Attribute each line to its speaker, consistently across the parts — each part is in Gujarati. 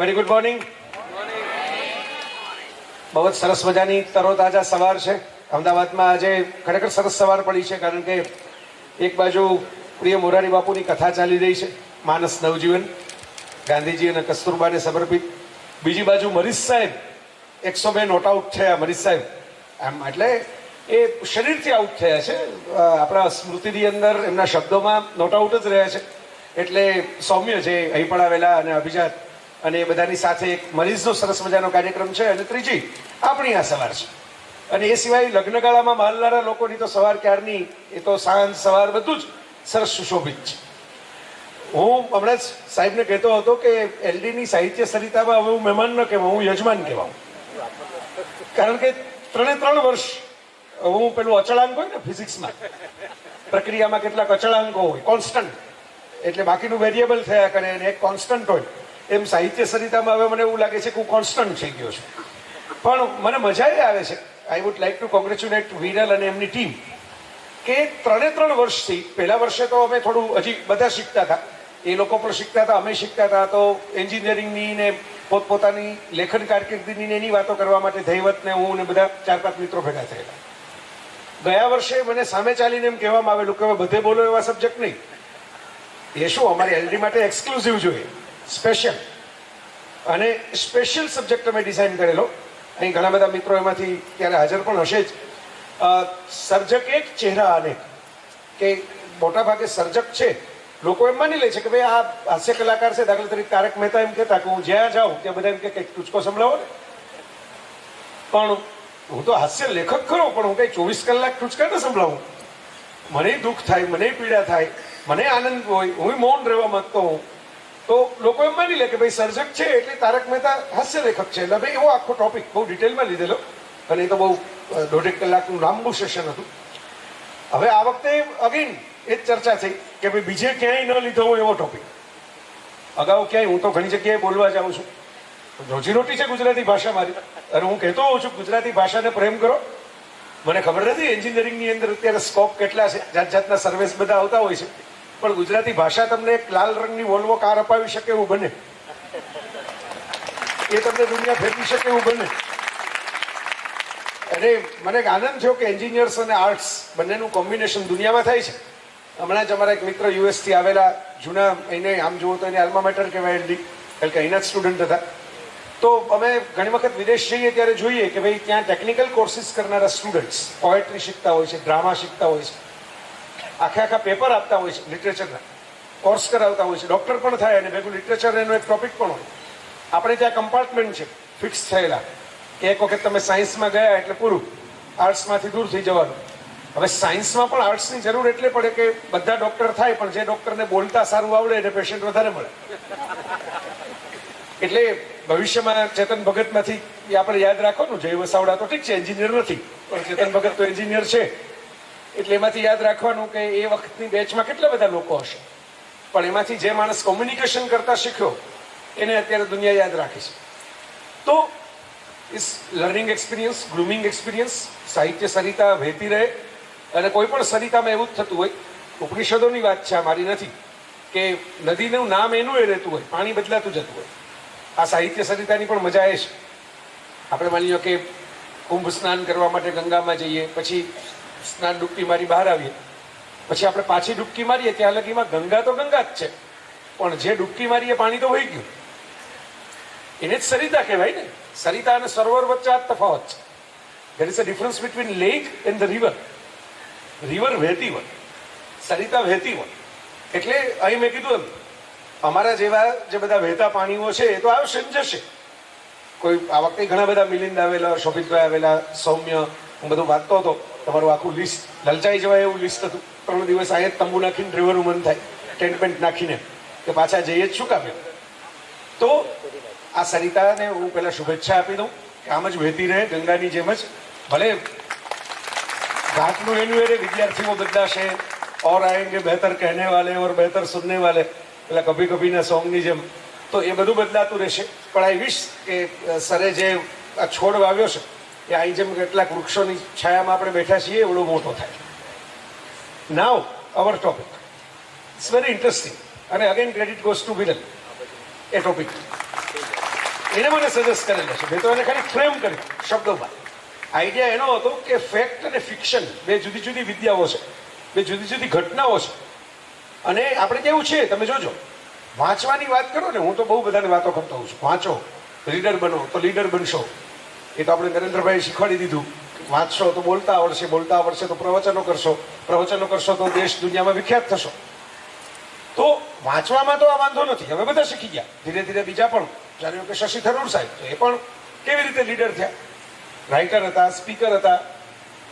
Speaker 1: Very good morning. બહુ જ સરસ મજાની તરોતાજા સવાર છે. અમદાવાદમાં આજે ખરેખર સરસ સવાર પડી છે, કારણ કે એક બાજુ પ્રિય મોરારી બાપુની કથા ચાલી રહી છે, માનસ નવજીવન, ગાંધીજી અને કસ્તુરબાને સમર્પિત. બીજી બાજુ મરીઝ સાહેબ 102 નોટ આઉટ થયા. મરીઝ સાહેબ આમ એટલે એ શરીરથી આઉટ થયા છે, આપણા સ્મૃતિની અંદર એમના શબ્દોમાં નોટ આઉટ જ રહ્યા છે. એટલે સૌમ્ય છે અહીં પડાવેલા અને અભિજાત અને એ બધાની સાથે એક મરીઝનો સરસ મજાનો કાર્યક્રમ છે. અને ત્રીજી આપણી આ સવાર છે. અને એ સિવાય લગ્નગાળામાં માલનારા લોકોની તો સવાર ક્યારની, એ તો સાંજ સવાર બધું જ સરસ સુશોભિત છે. હું હમણાં જ સાહેબને કહેતો હતો કે એલડીની સાહિત્ય સરિતામાં હવે હું મહેમાન ન કહેવાઉં, હું યજમાન કહેવાઉં. કારણ કે 3 વર્ષ હું પેલું અચળાંક હોય ને ફિઝિક્સમાં, પ્રક્રિયામાં કેટલાક અચળાંકો હોય કોન્સ્ટન્ટ, એટલે બાકીનું વેરિયેબલ થયા કરે અને એક કોન્સ્ટન્ટ હોય. એમ સાહિત્ય સરિતામાં હવે મને એવું લાગે છે કે હું કોન્સ્ટન્ટ થઈ ગયો છું. પણ મને મજા એ આવે છે. I would like to congratulate Viral અને એમની ટીમ કે 3 વર્ષથી, પહેલા વર્ષે તો અમે થોડું હજી બધા શીખતા હતા, એ લોકો પણ શીખતા હતા, અમે શીખતા હતા. તો એન્જિનિયરિંગની ને પોતપોતાની લેખન કારકિર્દીની એની વાતો કરવા માટે ધૈવત ને હું ને બધા 4-5 મિત્રો ભેગા થયેલા. ગયા વર્ષે મને સામે ચાલીને એમ કહેવામાં આવેલું કે હવે બધે બોલો એવા સબ્જેક્ટ નહીં. એ શું અમારી એલડી માટે એક્સક્લુઝિવ જોઈએ, સ્પેશિયલ. અને સ્પેશિયલ સબ્જેક્ટ અમે ડિઝાઇન કરેલો. અહીં ઘણા બધા મિત્રો એમાંથી ત્યારે હાજર પણ હશે જ. સર્જક એક, ચહેરા અનેક. કે મોટા ભાગે સર્જક છે, લોકો એમ માની લે છે કે ભાઈ આ હાસ્ય કલાકાર છે. દાખલા તરીકે તારક મહેતા એમ કહેતા કે હું જ્યાં જાઉં ત્યાં બધા એમ કે કંઈક ટૂચકો સંભળાવો ને. પણ હું તો હાસ્ય લેખક ખરો, પણ હું કઈ 24 કલાક ટૂચકા ન સંભળાવું. મને દુઃખ થાય, મને પીડા થાય, મને આનંદ હોય, હું મૌન રહેવા માંગતો હોઉં. તો લોકો એમ માની લે કે ભાઈ સર્જક છે એટલે તારક મહેતા હાસ્ય લેખક છે. એટલે ભાઈ એવો આખો ટોપિક બહુ ડિટેલમાં લીધેલો, અને એ તો બહુ 1.5 કલાકનું લાંબુ સેશન હતું. હવે આ વખતે અગેન એ જ ચર્ચા થઈ કે ભાઈ બીજે ક્યાંય ન લીધો હોય એવો ટોપિક. અગાઉ ક્યાંય હું તો ઘણી જગ્યાએ બોલવા જાઉં છું, રોજીરોટી છે ગુજરાતી ભાષા મારી, અને હું કહેતો હોઉં છું ગુજરાતી ભાષાને પ્રેમ કરો. મને ખબર નથી એન્જિનિયરિંગની અંદર અત્યારે સ્કોપ કેટલા છે, જાત જાતના સર્વિસ બધા આવતા હોય છે, પણ ગુજરાતી ભાષા તમને એક લાલ રંગની વોલ્વો કાર અપાવી શકે એવું બને, એ તમને દુનિયા ફેરવી શકે એવું બને. અને મને એક આનંદ થયો કે એન્જિનિયર્સ અને આર્ટ્સ બંનેનું કોમ્બિનેશન દુનિયામાં થાય છે. હમણાં જ અમારા એક મિત્ર યુએસથી આવેલા, જૂના, એને આમ જુઓ તો એને આલ્મા મેટર કહેવાય એલડી, કારણ કે અહીંના જ સ્ટુડન્ટ હતા. તો અમે ઘણી વખત વિદેશ જઈએ ત્યારે જોઈએ કે ભાઈ ત્યાં ટેકનિકલ કોર્સિસ કરનારા સ્ટુડન્ટ્સ પોએટ્રી શીખતા હોય છે, ડ્રામા શીખતા હોય છે, આખા પેપર આપતા હોય છે, લિટરેચરના કોર્સ કરાવતા હોય છે, ડૉક્ટર પણ થાય અને ભેગું લિટરેચર એનો એક ટોપિક પણ હોય. આપણે ત્યાં કમ્પાર્ટમેન્ટ છે ફિક્સ થયેલા કે એક વખત તમે સાયન્સમાં ગયા એટલે પૂરું, આર્ટ્સમાંથી દૂર થઈ જવાનું. હવે સાયન્સમાં પણ આર્ટ્સની જરૂર એટલે પડે કે બધા ડૉક્ટર થાય, પણ જે ડૉક્ટરને બોલતા સારું આવડે એટલે પેશન્ટ વધારે મળે. એટલે ભવિષ્યમાં ચેતન ભગતમાંથી આપણે યાદ રાખવાનું, જય વસાવડા તો ઠીક છે એન્જિનિયર નથી, પણ ચેતન ભગત તો એન્જિનિયર છે. એટલે એમાંથી યાદ રાખવાનું કે એ વખતની બેચમાં કેટલા બધા લોકો હશે, પણ એમાંથી જે માણસ કોમ્યુનિકેશન કરતા શીખ્યો એને અત્યારે દુનિયા યાદ રાખે છે. તો is learning experience, grooming experience, સાહિત્ય સરિતા વહેતી રહે. અને કોઈ પણ સરિતામાં એવું જ થતું હોય, ઉપનિષદોની વાત છે, આ મારી નથી, કે નદીનું નામ એનું એ રહેતું હોય, પાણી બદલાતું જતું હોય. આ સાહિત્ય સરિતાની પણ મજા એ છે. આપણે માની લો કે કુંભ સ્નાન કરવા માટે ગંગામાં જઈએ, પછી સ્નાન ડૂબકી મારી બહાર આવીએ, પછી આપણે પાછી ડૂબકી મારીએ, ત્યાં લગીમાં ગંગા તો ગંગા જ છે, પણ જે ડૂબકી મારીએ પાણી તો વહી ગયું. એને જ સરિતા કહેવાય ને. સરિતા અને સરોવર વચ્ચે આ તફાવત છે. There is a difference between lake and the river. River વહેતી હોય, સરિતા વહેતી હોય. એટલે અહીં મેં કીધું એમ અમારા જેવા જે બધા વહેતા પાણીઓ છે એ તો આવશે ને જશે. કોઈ આ વખતે ઘણા બધા મિલિંદ આવેલા, શોભિતભાઈ આવેલા, સૌમ્ય, હું બધું વાંચતો હતો, તમારું આખું લિસ્ટ લલચાઈ જવાય એવું લિસ્ટ હતું. 3 દિવસ આ જ તંબુ નાખીને રહેવાનું મન થાય, ટેન્ટ પેન્ટ નાખીને કે પાછા જઈએ જ શું કામ. તો આ સરિતાને હું પહેલાં શુભેચ્છા આપી દઉં કે આમ જ વહેતી રહે ગંગાની જેમ જ. ભલે ઘાટનું એનું એ વિદ્યાર્થીઓ બદલાશે, ઓર આએંગે બહેતર કહેને વાલે ઓર બહેતર સુનને વાલે, પેલા કભી કભીના સોંગની જેમ, તો એ બધું બદલાતું રહેશે. પણ આઈ વિશ કે સરે જે આ છોડ વાવ્યો છે એ અહીં જેમ કેટલાક વૃક્ષોની છાયામાં આપણે બેઠા છીએ એવડો મોટો થાય. નાવ અવર ટોપિક ઇટ્સ વેરી ઇન્ટરેસ્ટિંગ, અને again credit goes to Viral A topic. એને મને સજેસ્ટ કરેલો છે. મેં તો એને ખાલી ફ્રેમ કર્યું શબ્દોમાં. આઈડિયા એનો હતો કે ફેક્ટ અને ફિક્શન બે જુદી જુદી વિદ્યાઓ છે, બે જુદી જુદી ઘટનાઓ છે. અને આપણે કેવું છે તમે જોજો, વાંચવાની વાત કરો ને, હું તો બહુ બધાને વાતો કરતો હોઉં છું, વાંચો રીડર બનો તો લીડર બનશો. એ તો આપણે નરેન્દ્રભાઈ શીખવાડી દીધું. વાંચશો તો બોલતા આવડશે તો પ્રવચનો કરશો તો દેશ દુનિયામાં વિખ્યાત થશો. તો વાંચવામાં તો આ વાંધો નથી, હવે બધા શીખી ગયા ધીરે ધીરે. બીજા પણ જાણ્યું કે શશી થરૂર સાહેબ, તો એ પણ કેવી રીતે લીડર થયા, રાઇટર હતા, સ્પીકર હતા,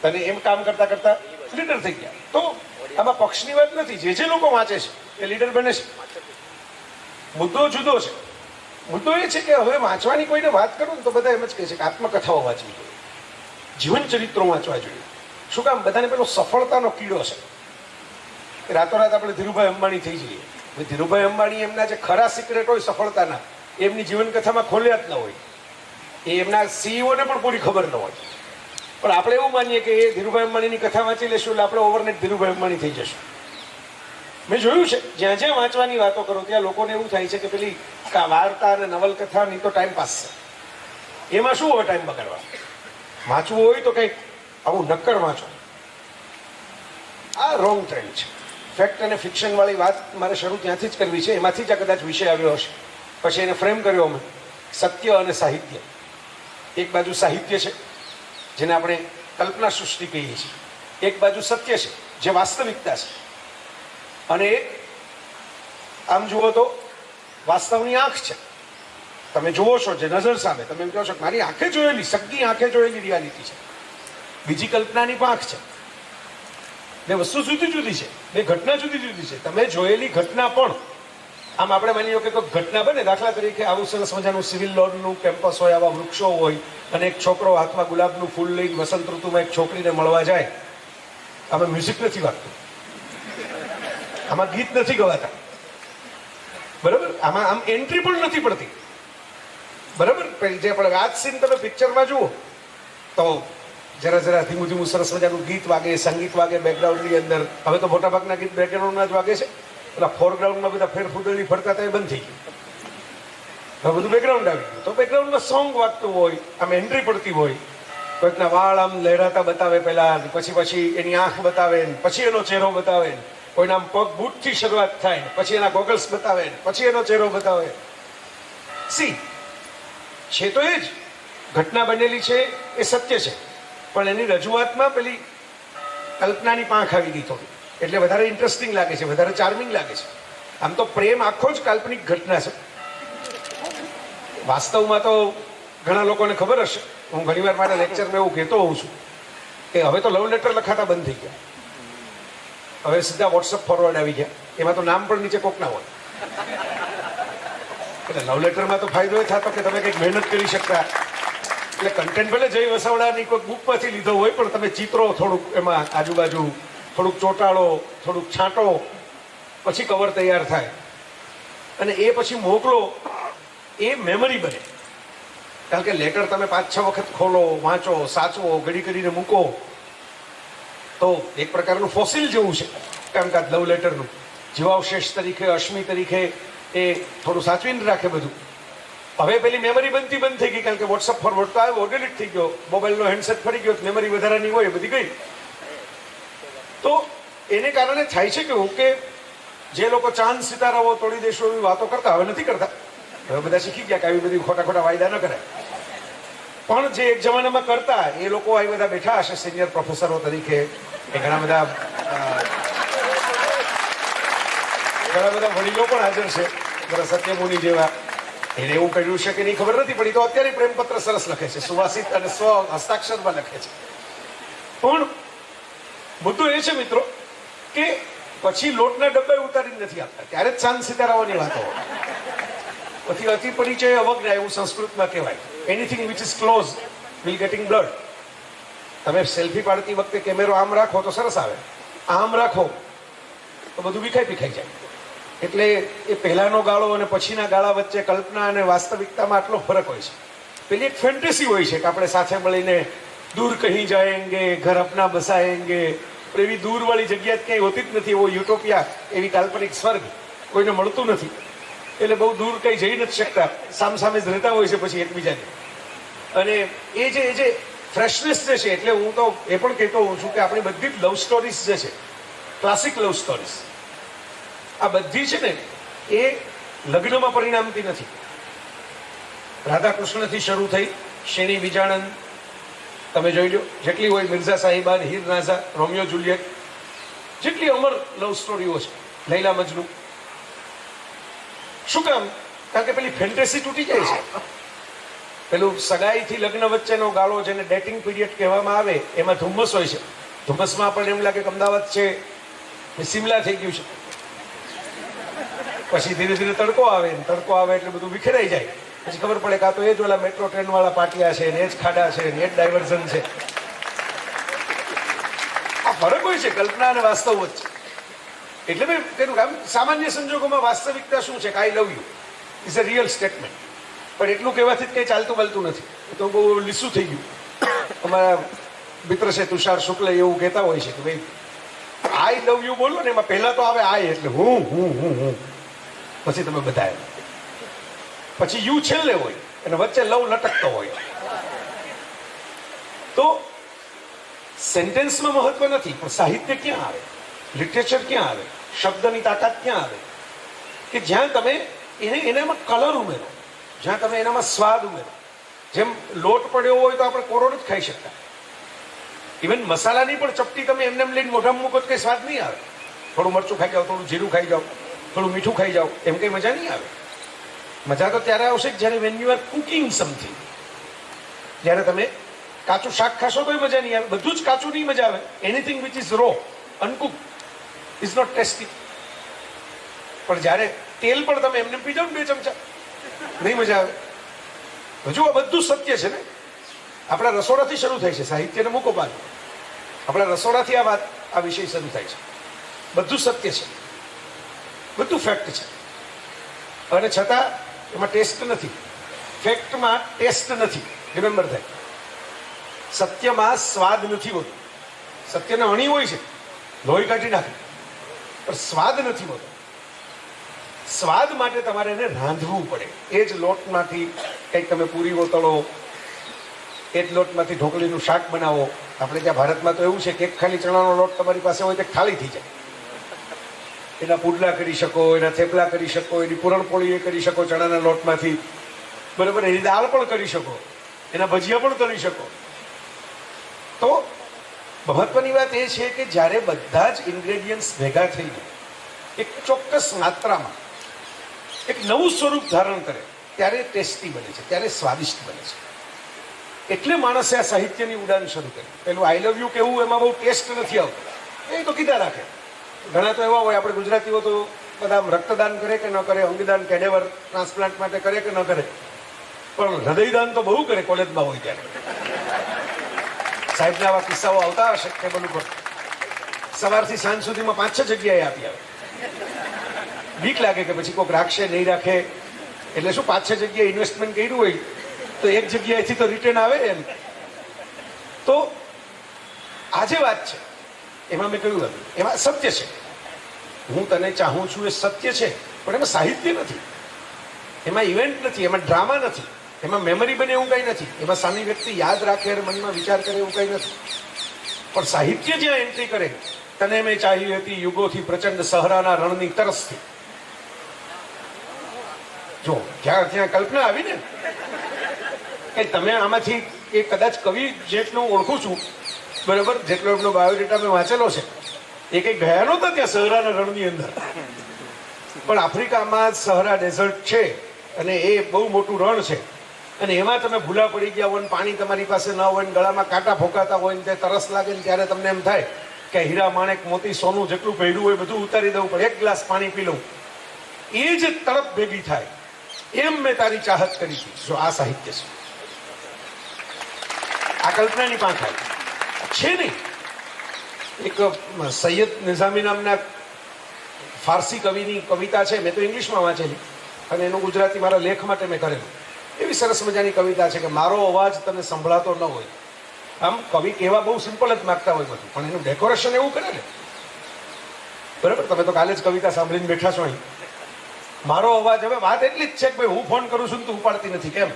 Speaker 1: અને એમ કામ કરતા કરતા લીડર થઈ ગયા. તો આમાં પક્ષની વાત નથી, જે લોકો વાંચે છે એ લીડર બને છે. મુદ્દો જુદો છે. મુદ્દો એ છે કે હવે વાંચવાની કોઈને વાત કરું ને તો બધા એમ જ કહે છે કે આત્મકથાઓ વાંચવી જોઈએ, જીવન ચરિત્રો વાંચવા જોઈએ. શું કામ? બધાને પેલો સફળતાનો કીડો છે. રાતોરાત આપણે ધીરુભાઈ અંબાણી થઈ જઈએ. ધીરુભાઈ અંબાણી એમના જે ખરા સિક્રેટ હોય સફળતાના, એમની જીવન કથામાં ખોલ્યા જ ન હોય. એ એમના સીઈઓને પણ પૂરી ખબર ન હોય. પણ આપણે એવું માનીએ કે એ ધીરુભાઈ અંબાણીની કથા વાંચી લેશું એટલે આપણે ઓવરનાઇટ ધીરુભાઈ અંબાણી થઈ જશું. મેં જોયું છે જ્યાં જ્યાં વાંચવાની વાતો કરો ત્યાં લોકોને એવું થાય છે કે પેલી વાર્તા અને નવલકથાની તો ટાઈમ પાસ છે, એમાં શું હવે ટાઈમ બગાડવા. વાંચવું હોય તો કંઈક આવું નક્કર વાંચો. આ રોંગ ટ્રેન્ડ છે. ફેક્ટ અને ફિક્શન વાળી વાત મારે શરૂ ત્યાંથી જ કરવી છે. એમાંથી જ આ કદાચ વિષય આવ્યો હશે. પછી એને ફ્રેમ કર્યો અમે સત્ય અને સાહિત્ય. એક બાજુ સાહિત્ય છે જેને આપણે કલ્પના સૃષ્ટિ કહીએ છીએ, એક બાજુ સત્ય છે જે વાસ્તવિકતા છે. અને આમ જુઓ તો વાસ્તવની આંખ છે. તમે જુઓ છો જે નજર સામે, તમે એમ કહો છો કે મારી આંખે જોયેલી, સગી આંખે જોયેલી રિયાલિટી છે. બીજી કલ્પનાની પણ આંખ છે. બે વસ્તુ જુદી જુદી છે, બે ઘટના જુદી જુદી છે. તમે જોયેલી ઘટના પણ આમ આપણે માની લો કે કોઈ ઘટના બને, દાખલા તરીકે આવું સરસ મજાનું સિવિલ લોનનું કેમ્પસ હોય, આવા વૃક્ષો હોય, અને એક છોકરો હાથમાં ગુલાબનું ફૂલ લઈને વસંત ઋતુમાં એક છોકરીને મળવા જાય. આમાં મ્યુઝિક નથી વાગતું, આમાં ગીત નથી ગવાતા, બરાબર? આમાં આમ એન્ટ્રી પણ નથી પડતી, બરાબર? જે આપણે આ સીન તમે પિક્ચરમાં જુઓ તો જરા જરા ધીમું ધીમું સરસ મજાનું ગીત વાગે, સંગીત વાગે બેકગ્રાઉન્ડની અંદર. હવે તો મોટાભાગના ગીત બેકગ્રાઉન્ડમાં જ વાગે છે. પેલા ફોરગ્રાઉન્ડમાં બધા ફેરફૂદડી ફરતા હતા એ બંધ થઈ ગયું. હવે બધું બેકગ્રાઉન્ડ આવી ગયું. તો બેકગ્રાઉન્ડમાં સોંગ વાગતું હોય, આમ એન્ટ્રી પડતી હોય, કોઈકના વાળ આમ લહેરાતા બતાવે પહેલા, પછી એની આંખ બતાવે, પછી એનો ચહેરો બતાવે, કોઈના આમ પગ બૂટથી શરૂઆત થાય, પછી એના ગોગલ્સ બતાવે, પછી એનો ચહેરો બતાવે. સી છે તો એ જ ઘટના બનેલી છે, એ સત્ય છે, પણ એની રજૂઆતમાં પેલી કલ્પનાની પાંખ આવી ગઈ થોડી, એટલે વધારે ઇન્ટરેસ્ટિંગ લાગે છે, વધારે ચાર્મિંગ લાગે છે. આમ તો પ્રેમ આખો જ કાલ્પનિક ઘટના છે. વાસ્તવમાં તો ઘણા લોકોને ખબર હશે, હું ઘણીવાર મારા લેક્ચરમાં એવું કહેતો હોઉં છું કે હવે તો લવ લેટર લખાતા બંધ થઈ ગયા. હવે સીધા વોટ્સઅપ ફોરવર્ડ આવી ગયા. એમાં તો નામ પણ નીચે કોકના હોય. એટલે લવ લેટરમાં તો ફાયદો એ થતો કે તમે કંઈક મહેનત કરી શકતા. એટલે કન્ટેન્ટ ભલે જય વસાવડાની કોઈ બુકમાંથી લીધો હોય, પણ તમે ચિત્રો થોડુંક એમાં આજુબાજુ થોડુંક ચોંટાડો, થોડુંક છાંટો, પછી કવર તૈયાર થાય અને એ પછી મોકલો. એ મેમરી બને. કારણ કે લેટર તમે 5-6 વખત ખોલો, વાંચો, સાચવો, ઘડી કરીને મૂકો, તો એક પ્રકારનું ફોસિલ જેવું છે કામકાજ લવ લેટરનું. જીવાવશેષ તરીકે, અશ્મિ તરીકે એ થોડું સાચવીને રાખે બધું. હવે પેલી મેમરી બનતી બંધ થઈ ગઈ, કારણ કે વોટ્સઅપ ફોરવર્ડ તો આવ્યો, ડિલીટ થઈ ગયો, મોબાઈલનો હેન્ડસેટ ફરી ગયો, મેમરી વધારાની હોય બધી ગઈ. તો એને કારણે થાય છે કેવું કે જે લોકો ચાંદ સિતારાઓ તોડી દેશો એવી વાતો કરતા, હવે નથી કરતા. હવે બધા શીખી ગયા કે આવી બધી ખોટા ખોટા વાયદા ન કરાય. પણ જે એક જમાનામાં કરતા એ લોકો આવી બધા બેઠા હશે સિનિયર પ્રોફેસરો તરીકે, એ ઘણા બધા વડીલો પણ હાજર છે, જરા સત્યમુનિ જેવા. એને એવું કર્યું છે કે નહીં ખબર નથી પડી, તો અત્યારે પ્રેમપત્ર સરસ લખે છે, સુવાસિત અને સ્વ હસ્તાક્ષરમાં લખે છે. પણ મુદ્દો એ છે મિત્રો કે પછી લોટના ડબ્બે ઉતારીને નથી આપતા, ત્યારે જ ચાંદ સિતારાઓની વાતો. પછી અતિ પરિચય અવજ્ઞા એવું સંસ્કૃતમાં કહેવાય. Anything which is close will getting blood. તમે સેલ્ફી પાડતી વખતે કેમેરો આમ રાખો તો સરસ આવે, આમ રાખો તો બધું વિખાઈ જાય. એટલે એ પહેલાનો ગાળો અને પછીના ગાળા વચ્ચે કલ્પના અને વાસ્તવિકતામાં આટલો ફરક હોય છે. પેલી એક ફેન્ટેસી હોય છે કે આપણે સાથે મળીને દૂર કહી જાયેંગે, ઘર અપના બસાયેંગે. એવી દૂરવાળી જગ્યા ક્યાંય હોતી જ નથી. એવો યુટોપિયા, એવી કાલ્પનિક સ્વર્ગ કોઈને મળતું નથી. એટલે બહુ દૂર કઈ જઈ નથી શકતા, સામસામે જ રહેતા હોય છે પછી એકબીજાને. અને એ જે ફ્રેશનેસ જે છે, એટલે હું તો એ પણ કહેતો હોઉં છું કે આપણી બધી જ લવ સ્ટોરીઝ જે છે, ક્લાસિક લવ સ્ટોરીઝ, આ બધી છે ને એ લગ્નમાં પરિણામતી નથી. રાધા કૃષ્ણથી શરૂ થઈ શેણી વિજાણંદ તમે જોઈ લો, જેટલી હોય મિર્ઝા સાહિબાન, હીર રાઝા, રોમિયો જુલિયટ, જેટલી અમર લવ સ્ટોરીઓ છે, લૈલા મજનુ. શું કામ? કારણ કે પેલી ફેન્ટેસી તૂટી જાય છે. પેલું સગાઈથી લગ્ન વચ્ચેનો ગાળો, જેને ડેટિંગ પીરિયડ કહેવામાં આવે, એમાં ધુમ્મસ હોય છે. ધુમ્મસમાં પણ એમ લાગે કે અમદાવાદ છે સિમલા થઈ ગયું છે. પછી ધીરે ધીરે તડકો આવે એટલે બધું વિખેરાઈ જાય. પછી ખબર પડે કે આ તો એ જ ઓલા મેટ્રો ટ્રેન વાળા પાટિયા છે, ને એ જ ખાડા છે, ને એ જ ડાયવર્ઝન છે. આ ફરક હોય છે કલ્પના અને વાસ્તવ વચ્ચે. એટલે મેં તેનું કામ સામાન્ય સંજોગોમાં વાસ્તવિકતા શું છે કે I love you is a real statement. પણ એટલું કહેવાથી જ કંઈ ચાલતું બલતું નથી. તો બહુ લીસું થઈ ગયું. અમારા મિત્ર છે તુષાર શુક્લ એવું કહેતા હોય છે કે ભાઈ આઈ લવ યુ બોલો ને એમાં પહેલા તો આવે આઈ, એટલે હું, પછી તમે બધા, પછી યુ છેલ્લે હોય અને વચ્ચે લવ લટકતો હોય. તો સેન્ટેન્સમાં મહત્વ નથી, પણ સાહિત્ય ક્યાં આવે, લિટરેચર ક્યાં આવે, શબ્દની તાકાત ક્યાં આવે કે જ્યાં તમે એનામાં કલર ઉમેરો, જ્યાં તમે એનામાં સ્વાદ ઉમેરો. જેમ લોટ પડ્યો હોય તો આપણે કોરો નથી ખાઈ શકતા. ઇવન મસાલાની પણ ચપટી તમે એમને લઈને મોઢામાં મૂકો તો કંઈ સ્વાદ નહીં આવે. થોડું મરચું ખાઈ જાઓ, થોડું જીરું ખાઈ જાઓ, થોડું મીઠું ખાઈ જાઓ, એમ કંઈ મજા નહીં આવે. મજા તો ત્યારે આવશે જ્યારે when you are cooking something. જ્યારે તમે કાચું શાક ખાશો તો મજા નહીં આવે. બધું જ કાચું નહીં મજા આવે. Anything which is raw, uncook is not tasty. પણ જ્યારે તેલ પણ તમે એમને પી જાઓ ને 2 ચમચા, નહીં મજા આવે. હજુ આ બધું સત્ય છે ને. આપણા રસોડાથી શરૂ થાય છે, સાહિત્યને મૂકો બાદ. આપણા રસોડાથી આ વિષય શરૂ થાય છે. બધું સત્ય છે, બધું ફેક્ટ છે. અને છતાં એમાં ટેસ્ટ નથી. ફેક્ટમાં ટેસ્ટ નથી. રિમેમ્બર થાય, સત્યમાં સ્વાદ નથી હોતો. સત્યને અણી હોય છે, લોહી કાઢી નાખે, પણ સ્વાદ નથી હોતો. સ્વાદ માટે તમારે એને રાંધવું પડે. એ જ લોટમાંથી કંઈક તમે પૂરીઓ તળો, એ જ લોટમાંથી ઢોકળીનું શાક બનાવો. આપણે ત્યાં ભારતમાં તો એવું છે કે એક ખાલી ચણાનો લોટ તમારી પાસે હોય તો ખાલી થઈ જાય. એના પુડલા કરી શકો, એના થેપલા કરી શકો, એની પૂરણપોળી કરી શકો ચણાના લોટમાંથી, બરાબર. એની દાળ પણ કરી શકો, એના ભજીયા પણ કરી શકો. તો મહત્વની વાત એ છે કે જ્યારે બધા જ ઇન્ગ્રેડિયન્ટ્સ ભેગા થઈને એક ચોક્કસ માત્રામાં એક નવું સ્વરૂપ ધારણ કરે ત્યારે ટેસ્ટી બને છે, ત્યારે સ્વાદિષ્ટ બને છે. એટલે માણસે આ સાહિત્યની ઉડાન શરૂ કરી. પેલું આઈ લવ યુ કેવું એમાં બહુ ટેસ્ટ નથી આવતો, એ તો કીધા રાખે. ઘણા તો એવા હોય, આપણે ગુજરાતીઓ તો બધા રક્તદાન કરે કે ન કરે, અંગદાન કેડેવર ટ્રાન્સપ્લાન્ટ માટે કરે કે ન કરે, પણ હૃદયદાન તો બહુ કરે કોલેજમાં હોય ત્યારે. સાહેબના આવા કિસ્સાઓ આવતા હશે ટેબલ ઉપર. સવારથી સાંજ સુધીમાં 5-6 જગ્યાએ આપી આવે. બીક લાગે કે પછી કોઈક રાખશે નહીં રાખે, એટલે શું 5-6 જગ્યાએ ઇન્વેસ્ટમેન્ટ કર્યું હોય તો એક જગ્યાએથી તો રિટર્ન આવે એમ. તો આ જે વાત છે એમાં મેં કહ્યું હતું, એમાં સત્ય છે. હું તને ચાહું છું એ સત્ય છે, પણ એમાં સાહિત્ય નથી, એમાં ઇવેન્ટ નથી, એમાં ડ્રામા નથી, એમાં મેમરી બને એવું કંઈ નથી, એમાં સામી વ્યક્તિ યાદ રાખે અને મનમાં વિચાર કરે એવું કંઈ નથી. પણ સાહિત્ય જ્યાં એન્ટ્રી કરે, તને મેં ચાહી હતી યુગોથી પ્રચંડ સહરાના રણની તરસથી. જો ત્યાં કલ્પના આવી ને કે તમે આમાંથી એ કદાચ કવિ જેટલું ઓળખું છું, બરાબર, જેટલો એમનો બાયોડેટા મેં વાંચેલો છે, એ કંઈ ગયા નહોતા ત્યાં સહરાના રણની અંદર. પણ આફ્રિકામાં સહરા ડેઝર્ટ છે અને એ બહુ મોટું રણ છે, અને એમાં તમે ભૂલા પડી ગયા હોય, પાણી તમારી પાસે ન હોય, ગળામાં કાંટા ફોંકાતા હોય ને તે તરસ લાગે ને ત્યારે તમને એમ થાય કે હીરા માણેક મોતી સોનું જેટલું પહેર્યું હોય બધું ઉતારી દઉં, પણ 1 ગ્લાસ પાણી પી લઉં. એ જ તડપ ભેગી થાય, એમ મેં તારી ચાહત કરી હતી. જો આ સાહિત્ય છે, આ કલ્પનાની પાંખાઈ છે નહીં. એક સૈયદ નિઝામી નામના ફારસી કવિની કવિતા છે, મેં તો ઇંગ્લિશમાં વાંચેલી અને એનું ગુજરાતી મારા લેખ માટે મેં કરેલું. એવી સરસ મજાની કવિતા છે કે મારો અવાજ તને સંભળાતો ન હોય. આમ કવિ કહેવા બહુ સિમ્પલ જ માગતા હોય બધું, પણ એનું ડેકોરેશન એવું કરે ને, બરાબર. તમે તો કાલે જ કવિતા સાંભળીને બેઠા છો અહીં, મારો અવાજ હવે વાત એટલી જ છે કે ભાઈ હું ફોન કરું છું તું ઉપાડતી નથી કેમ,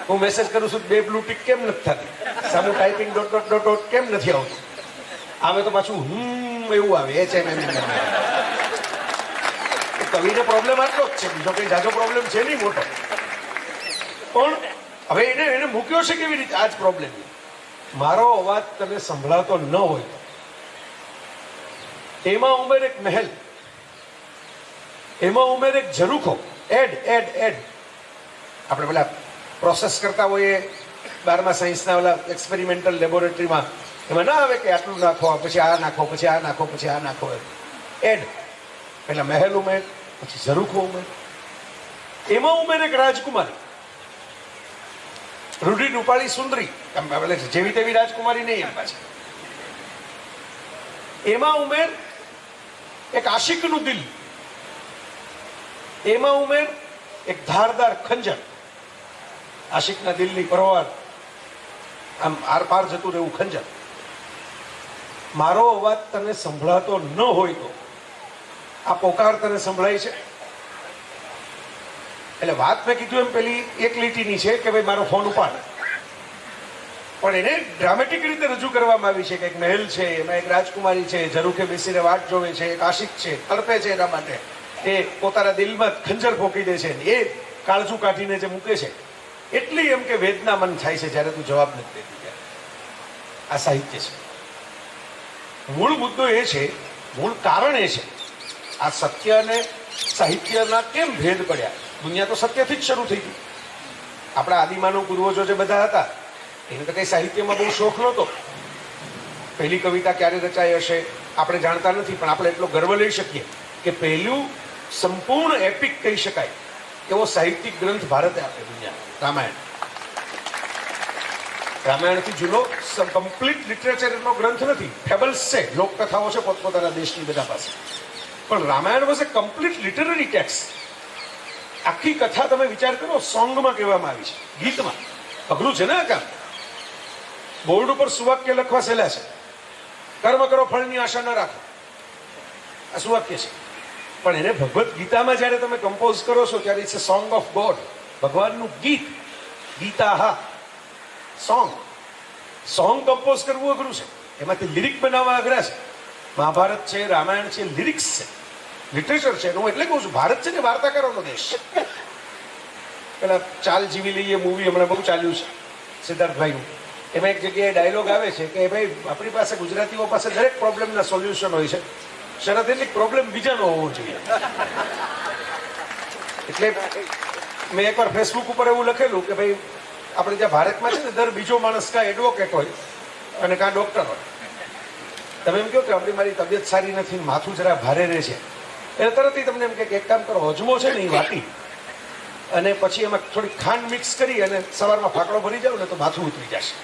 Speaker 1: હું મેસેજ કરું છું બે બ્લુ ટિક કેમ નથી થતી, સામું typing dot dot dot dot કેમ નથી આવતું, આવે તો પાછું એવું આવે HMM. કવિને પ્રોબ્લેમ આટલો જ છે, બીજો કઈ જાજો પ્રોબ્લેમ છે નહીં મોટો, પણ હવે એને મૂક્યો છે કેવી રીતે આ જ પ્રોબ્લેમ. મારો અવાજ તને સંભળાતો ન હોય એમાં ઉમેર એક મહેલ, એમાં ઉમેર એક ઝરૂખો, એડ એડ એડ. આપણે પેલા પ્રોસેસ કરતા હોઈએ 12મા સાયન્સના ઓલા એક્સપેરિમેન્ટલ લેબોરેટરીમાં, એમાં ના આવે કે આટલું નાખો પછી આ નાખો પછી આ નાખો પછી આ નાખો, એડ. પેલા મહેલ ઉમેર, પછી ઝરૂખો ઉમેર, એમાં ઉમેર એક રાજકુમારી, રૂઢી રૂપાળી સુંદરી, જેવી તેવી રાજકુમારી નહીં એમ પાછી. એમાં ઉમેર એક આશિકનું દિલ, એમાં ઉમેર એક ધારદાર ખંજર, આશિકના દિલની પરવાર આમ આર પાર જતું રહેવું ખંજર. મારો અવાજ તને સંભળાતો ન હોય તો આ પોકાર તને સંભળાય છે. એટલે વાત મેં કીધું એમ પેલી એક લીટીની છે કે ભાઈ મારો ફોન ઉપાડ, પણ એને ડ્રામેટિક રીતે રજૂ કરવામાં આવી છે કે એક મહેલ છે, એમાં એક રાજકુમારી છે, ઝરૂખે બેસીને વાટ જોવે છે, એક આશિક છે, તડપે છે એના માટે, એ પોતાના દિલમાં ખંજર ફોકી દે છે, એ કાળજું કાઢીને જે મૂકે છે, એટલી એમ કે વેદના મન થાય છે જ્યારે તું જવાબ નથી દેતી ત્યારે. આ સાહિત્ય છે. મૂળ મુદ્દો એ છે, મૂળ કારણ એ છે, આ સત્ય અને સાહિત્યના કેમ ભેદ પડ્યા. દુનિયા તો સત્યથી જ શરૂ થઈ ગઈ. આપણા આદિમાનવ પૂર્વજો જે બધા હતા એને તો કઈ સાહિત્યમાં બહુ શોખ નહોતો. પહેલી કવિતા ક્યારે રચાઈ હશે આપણે જાણતા નથી, પણ આપણે એટલો ગર્વ લઈ શકીએ કે પહેલું સંપૂર્ણ એપિક કહી શકાય એવો સાહિત્યિક ગ્રંથ ભારતે આપ્યો દુનિયા, રામાયણ. રામાયણથી જૂનો કમ્પ્લીટ લિટરેચરનો ગ્રંથ નથી, ફેબલ્સ છે, લોકકથાઓ છે પોતપોતાના દેશની બધા પાસે, પણ Ramayana was a complete literary text. આખી કથા તમે વિચાર કરો, સોંગમાં કહેવામાં આવી છે, ગીતમાં. અઘરું છે ને આ કામ. બોર્ડ ઉપર સુવાક્ય લખવા સહેલા છે, કર્મ કરો ફળની આશા ન રાખો, આ સુવાક્ય છે. પણ એને ભગવદ્ ગીતામાં જયારે તમે કમ્પોઝ કરો છો ત્યારે it's a song of God, ભગવાનનું ગીત. ગીતા હા સોંગ કમ્પોઝ કરવું અઘરું છે, એમાંથી લિરિક બનાવવા અઘરા છે. મહાભારત છે, રામાયણ છે, લિરિક્સ છે, લિટરેચર છે. હું એટલે કહું છું ભારત છે ને વાર્તાકારોનો દેશ. પેલા ચાલ જીવી લઈએ મૂવી હમણાં બહુ ચાલ્યું છે સિદ્ધાર્થભાઈનું, એમાં એક જગ્યાએ ડાયલોગ આવે છે કે ભાઈ આપણી પાસે ગુજરાતીઓ પાસે દરેક પ્રોબ્લેમના સોલ્યુશન હોય છે, શરત એટલી પ્રોબ્લેમ બીજાનો હોવો જોઈએ. એટલે મેં એકવાર ફેસબુક ઉપર એવું લખેલું કે ભાઈ આપણે જ્યાં ભારતમાં છે ને દર બીજો માણસ કાં એડવોકેટ હોય અને કાં ડોક્ટર હોય. તમે એમ કહો કે આપણી મારી તબિયત સારી નથી, માથું જરા ભારે રહે છે, એટલે તરત તમને એમ કે એક કામ કરો, અજમો છે ને એ વાટી અને પછી એમાં થોડી ખાંડ મિક્સ કરી અને સવારમાં ફાકડો ભરી જાવ ને તો માથું ઉતરી જશે.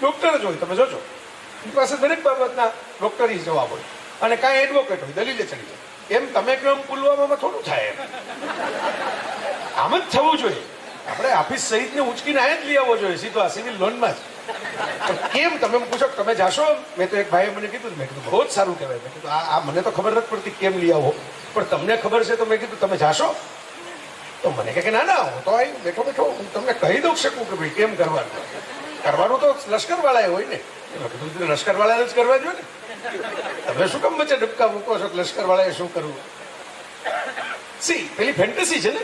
Speaker 1: ડોક્ટર જ હોય, તમે જોજો એની પાસે દરેક બાબતના ડોક્ટરી જવાબ હોય, અને કાંઈ એડવોકેટ હોય દલીલે ચડી જાય. એમ તમે કેમ પુલવામામાં થોડું થાય, એમ આમ જ થવું જોઈએ. આપણે ઓફિસ સહિતને ઉંચકીને આ જ લઈ આવવો જોઈએ સીધો આ સિવિલ લોનમાં જ. કેમ તમે પૂછો તમે જાશો, મેં તો એક ભાઈએ મને કીધું, મેં કીધું બહુ જ સારું કહેવાય. મેં કીધું આ મને તો ખબર નથી પડતી કેમ લઈ આવો, પણ તમને ખબર છે તો મેં કીધું તમે જાશો, તો મને કે ના ના હું તો અહીં બેઠો બેઠો હું તમને કહી દઉં શકું કે ભાઈ કેમ કરવાનું તો લશ્કરવાળાએ હોય ને. લશ્કરવાળાએ જ કરવા જોઈએ ને, તમે શું કામ વચ્ચે ડબકા મૂકો છો લશ્કરવાળાએ શું કરવું. સી પેલી ફેન્ટેસી છે ને,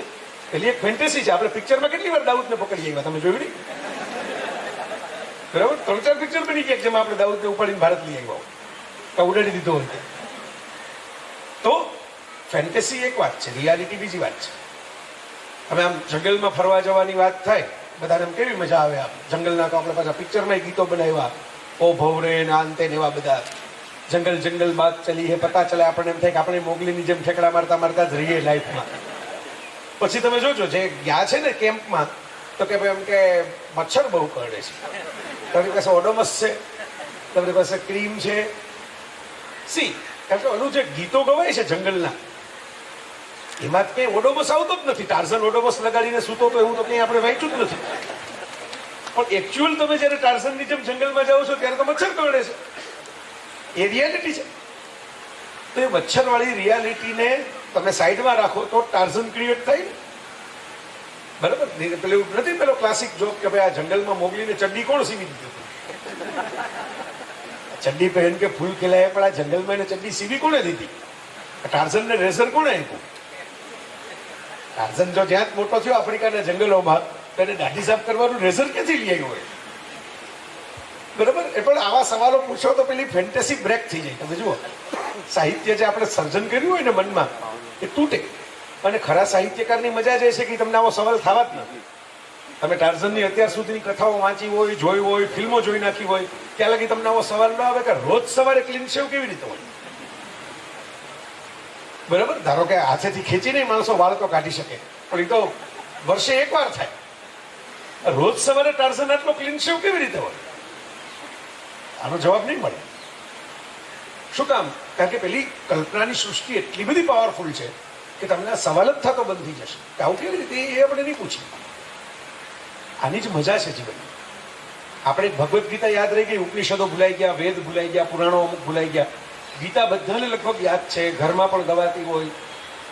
Speaker 1: પેલી એક ફેન્ટેસી છે. આપણે પિક્ચરમાં કેટલી વાર દાઉદને પકડી આવ્યા તમે જોયું નહીં? બરાબર 3-4 પિક્ચર બની ગયા જેમાં આપણે દાઉદને ઉપાડીને ભારત લઈ આવ્યા ઉડાડી દીધો હોય. તો ફેન્ટેસી એક વાત છે, રિયાલિટી બીજી વાત છે. હવે આમ જંગલમાં ફરવા જવાની વાત થાય, બધાને એમ કેવી મજા આવે. આમ જંગલના તો આપણે પાછા પિક્ચરમાં ગીતો બનાવ્યા, ઓ ભવરે ને અંતે ને એવા બધા. જંગલ બાદ ચલી હે પતા ચલે, આપણને એમ થાય કે આપણે મોગલીની જેમ ઠેકડા મારતા મારતા જ રહીએ લાઈફમાં. પછી તમે જોજો જે ગયા છે ને કેમ્પમાં, તો કે ભાઈ એમ કે મચ્છર બહુ કરડે છે, તમારી પાસે ઓડોમસ છે, તમારી પાસે ક્રીમ છે. સી કારણ કે ઓલું જે ગીતો ગવાય છે જંગલના, એમાં જ કંઈ ઓડોમસ આવતો જ નથી. ટાર્ઝન ઓડોમસ લગાડીને સૂતો તો એવું તો કંઈ આપણે વાંચ્યું જ નથી. પણ એકચ્યુઅલ તમે જયારે ટાર્ઝનની જેમ જંગલમાં જાઓ છો ત્યારે તો મચ્છર કરડે છે, એ રિયાલિટી છે. તો એ મચ્છરવાળી રિયાલિટીને તમે સાઈડમાં રાખો તો ટાર્ઝન ક્રિએટ થાય ને, બરાબર? પેલું નથી પેલો ક્લાસિક જોક કે ભાઈ આ જંગલમાં મોગલીને ચડ્ડી કોણ સીવી દીધું? ચડ્ડી પહેન કે ફૂલ ખીલાય, પણ આ જંગલમાં એને ચડ્ડી સીવી કોણે દીધી? ટાર્ઝનને રેઝર કોણે આપ્યું? ટાર્ઝન જો જ્યાં મોટો થયો આફ્રિકાના જંગલોમાં, તો એને દાઢી સાફ કરવાનું રેઝર ક્યાંથી લઈ આવ્યો હોય? બરાબર? એ પણ આવા સવાલો પૂછો તો પેલી ફેન્ટેસી બ્રેક થઈ જાય. તમે જુઓ, સાહિત્ય જે આપણે સર્જન કર્યું હોય ને મનમાં, એ તૂટે. અને ખરા સાહિત્યકારની મજા જે છે કે તમને આવો સવાલ થવા જ નથી. તમે ટાર્ઝનની અત્યાર સુધીની કથાઓ વાંચી હોય, જોઈ હોય, ફિલ્મો જોઈ નાખી હોય, ત્યાં લગી તમને આવો સવાલ ન આવે કે રોજ સવારે ક્લીન શેવ કેવી રીતે હોય? બરાબર? ધારો કે હાથેથી ખેંચીને માણસો વાળ તો કાઢી શકે, પણ એ તો વર્ષે એકવાર થાય. રોજ સવારે ટાર્ઝન આટલો ક્લીન શેવ કેવી રીતે હોય? આનો જવાબ નહીં મળે. શું કામ? કારણ કે પેલી કલ્પનાની સૃષ્ટિ એટલી બધી પાવરફુલ છે કે તમને આ સવાલ જ થતો બંધ થઈ જશે કે આવું કેવી રીતે, એ આપણે નહીં પૂછીએ. આની જ મજા છે જીવન. આપણે ભગવદ્ ગીતા યાદ રહી ગઈ, ઉપનિષદો ભૂલાઈ ગયા, વેદ ભૂલાઈ ગયા, પુરાણો અમુક ભૂલાઈ ગયા. ગીતા બધાને લગભગ યાદ છે, ઘરમાં પણ ગવાતી હોય.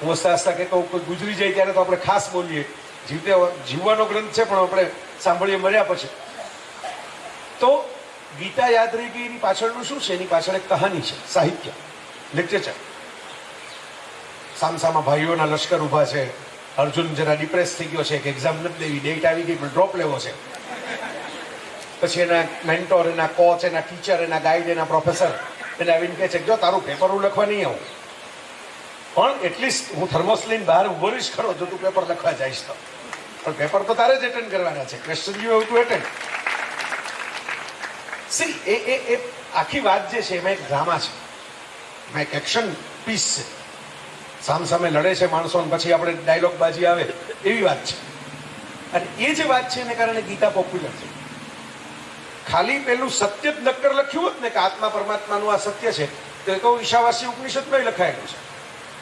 Speaker 1: હું હસતા હસતા કહેતો કોઈ ગુજરી જાય ત્યારે તો આપણે ખાસ બોલીએ, જીવવાનો ગ્રંથ છે પણ આપણે સાંભળીએ મર્યા પછી. તો ગીતા યાદ રહી ગઈ, એની પાછળનું શું છે? એની પાછળ એક કહાની છે, સાહિત્ય, લિટરેચર. સામસામા ભાઈઓના લશ્કર ઊભા છે. અર્જુન જરા ડિપ્રેસ થઈ ગયો છે કે એક્ઝામ નથી દેવી, ડેટ આવી ગઈ પણ ડ્રોપ લેવો છે. પછી એના મેન્ટોર, એના કોચ, એના ટીચર, એના ગાઈડ, એના પ્રોફેસર એને આવીને કહે છે કે જો તારું પેપર હું લખવા નહીં આવું, પણ એટલીસ્ટ હું થર્મોસ લઈને બહાર ઉભો રહીશ ખરો જો તું પેપર લખવા જઈશ તો. પણ પેપર તો તારે જ એટેન્ડ કરવાના છે, question you have to attend. See એ આખી વાત જે છે એમાં એક ડ્રામા છે, એમાં એક એક્શન પીસ છે. સામસામે લડે છે માણસો, પછી આપણે ડાયલોગ બાજી આવે, એવી વાત છે. અને એ જે વાત છે એને કારણે ગીતા પોપ્યુલર છે. ખાલી પેલું સત્ય જ નક્કર લખ્યું હોત ને કે આત્મા પરમાત્માનું આ સત્ય છે, તો એ તો ઈશાવાસી ઉપનિષદમાં લખાયેલું છે,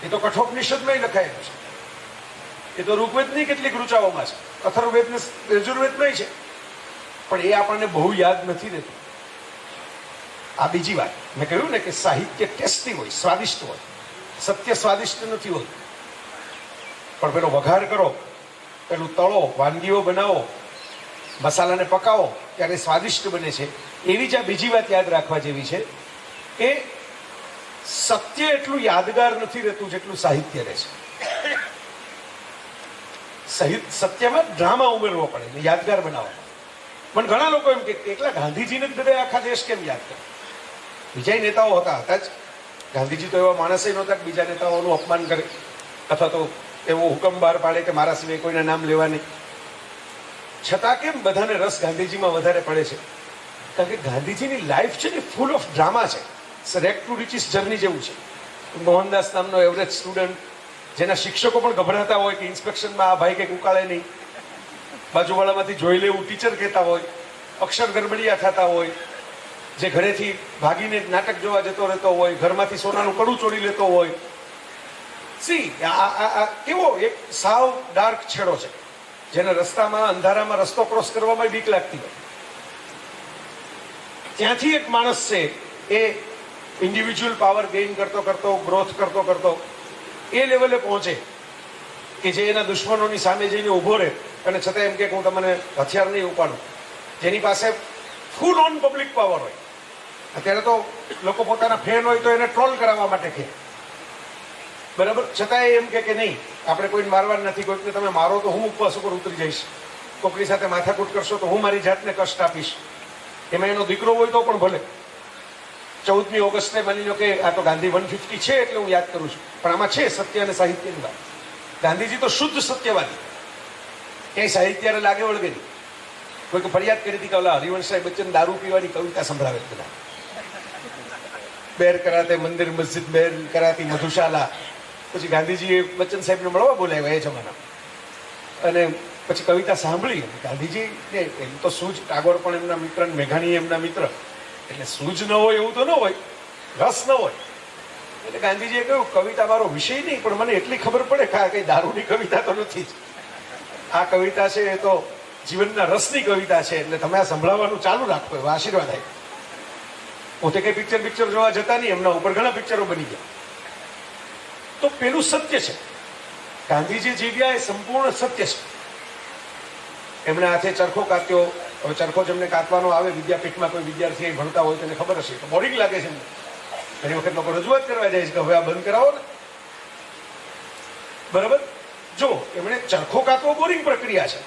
Speaker 1: એ તો કઠોપનિષદમાં લખાયેલું છે, એ તો ઋગ્વેદની કેટલીક ઋચાઓમાં છે, અથર્વવેદ ને યજુર્વેદમાં છે. પણ એ આપણને બહુ યાદ નથી રહેતું. આ બીજી વાત મેં કહ્યું ને કે સાહિત્ય ટેસ્ટી હોય, સ્વાદિષ્ટ હોય. સત્ય સ્વાદિષ્ટ નથી હોતું, પણ પેલો વઘાર કરો, પેલું તળો, વાનગીઓ બનાવો, મસાલાને પકાવો ત્યારે સ્વાદિષ્ટ બને છે. એવી જ આ બીજી વાત યાદ રાખવા જેવી છે કે સત્ય એટલું યાદગાર નથી રહેતું જેટલું સાહિત્ય રહે છે. સત્યમાં ડ્રામા ઉમેરવો પડે ને યાદગાર બનાવવો. પણ ઘણા લોકો એમ કે એકલા ગાંધીજીને જ બધા આખા દેશ કેમ યાદ કરે? બીજા નેતાઓ હતા જ. ગાંધીજી તો એવા માણસ નહોતા કે બીજા નેતાઓનું અપમાન કરે અથવા તો એવો હુકમ બહાર પાડે કે મારા સિવાય કોઈના નામ લેવા નહીં. છતાં કેમ બધાને રસ ગાંધીજીમાં વધારે પડે છે? કારણ કે ગાંધીજીની લાઈફ છે ને ફૂલ ઓફ ડ્રામા છે. રેક ટુ રિચીસ જર્ની જેવું છે. મોહનદાસ નામનો એવરેજ સ્ટુડન્ટ, જેના શિક્ષકો પણ ગભરાતા હોય કે ઇન્સ્પેક્શનમાં આ ભાઈ કંઈક ઉકાળે નહીં, બાજુવાળામાંથી જોઈ લેવું ટીચર કહેતા હોય, અક્ષર ગરબડિયા થતા હોય, જે ઘરેથી ભાગીને નાટક જોવા જતો રહેતો હોય, ઘરમાંથી સોનાનું કડું ચોરી લેતો હોય. સી આ કેવો એક સાવ ડાર્ક છેડો છે, જેને રસ્તામાં અંધારામાં રસ્તો ક્રોસ કરવામાં બીક લાગતી હોય. ત્યાંથી એક માણસ છે એ ઇન્ડિવિજ્યુઅલ પાવર ગેઇન કરતો કરતો, ગ્રોથ કરતો કરતો એ લેવલે પહોંચે કે જે એના દુશ્મનોની સામે જઈને ઊભો રહે અને છતાં એમ કે હું તમને હથિયાર નહીં ઉપાડું. જેની પાસે ફૂલ ઓન પબ્લિક પાવર હોય. અત્યારે તો લોકો પોતાના ફેન હોય તો એને ટ્રોલ કરાવવા માટે કહે, બરાબર, છતાં એમ કે નહીં આપણે કોઈને મારવાનું નથી, કોઈકને તમે મારો તો હું ઉપવાસ ઉપર ઉતરી જઈશ, કોકની સાથે માથાકૂટ કરશો તો હું મારી જાતને કષ્ટ આપીશ. એમાં એનો દીકરો હોય તો પણ ભલે. 14મી ઓગસ્ટે માની લો કે આ તો ગાંધી 150 છે એટલે હું યાદ કરું છું, પણ આમાં છે સત્ય અને સાહિત્યની વાત. ગાંધીજી તો શુદ્ધ સત્યવાદી, ક્યાંય સાહિત્યને લાગે વળગે નહીં. કોઈક ફરિયાદ કરી હતી કે ઓલા હરિવંશરાય બચ્ચન દારૂ પીવાની કવિતા સંભળાવે બધા, બેર કરાતે મંદિર મસ્જિદ, બેર કરાતી મધુશાલા. પછી ગાંધીજીએ બચ્ચન સાહેબને મળવા બોલાવ્યા એ જમાના, અને પછી કવિતા સાંભળી. ગાંધીજી એમ તો સૂઝ, ટાગોર પણ એમના મિત્ર, મેઘાણી એમના મિત્ર, એટલે સૂઝ ન હોય એવું તો ન હોય, રસ ન હોય. એટલે ગાંધીજીએ કહ્યું કવિતા મારો વિષય નહીં, પણ મને એટલી ખબર પડે કે આ કઈ દારૂની કવિતા તો નથી જ. આ કવિતા છે એ તો જીવનના રસની કવિતા છે, એટલે તમે આ સંભળાવવાનું ચાલુ રાખો, એવા આશીર્વાદ થાય. પોતે કઈ પિક્ચર જોવા જતા નહીં, એમના ઉપર ઘણા પિક્ચરો બની ગયા. તો પેલું સત્ય છે. ગાંધીજી જીવ્યા એ સંપૂર્ણ સત્ય છે. એમણે હાથે ચરખો કાત્યો. હવે ચરખો જેમને કાતવાનો આવે વિદ્યાપીઠમાં કોઈ વિદ્યાર્થી ભણતા હોય તેને ખબર હશે તો બોરિંગ લાગે છે. ઘણી વખત લોકો રજૂઆત કરવા જાય છે કે હવે આ બંધ કરાવો ને. બરાબર, જો એમણે ચરખો કાતવો બોરિંગ પ્રક્રિયા છે,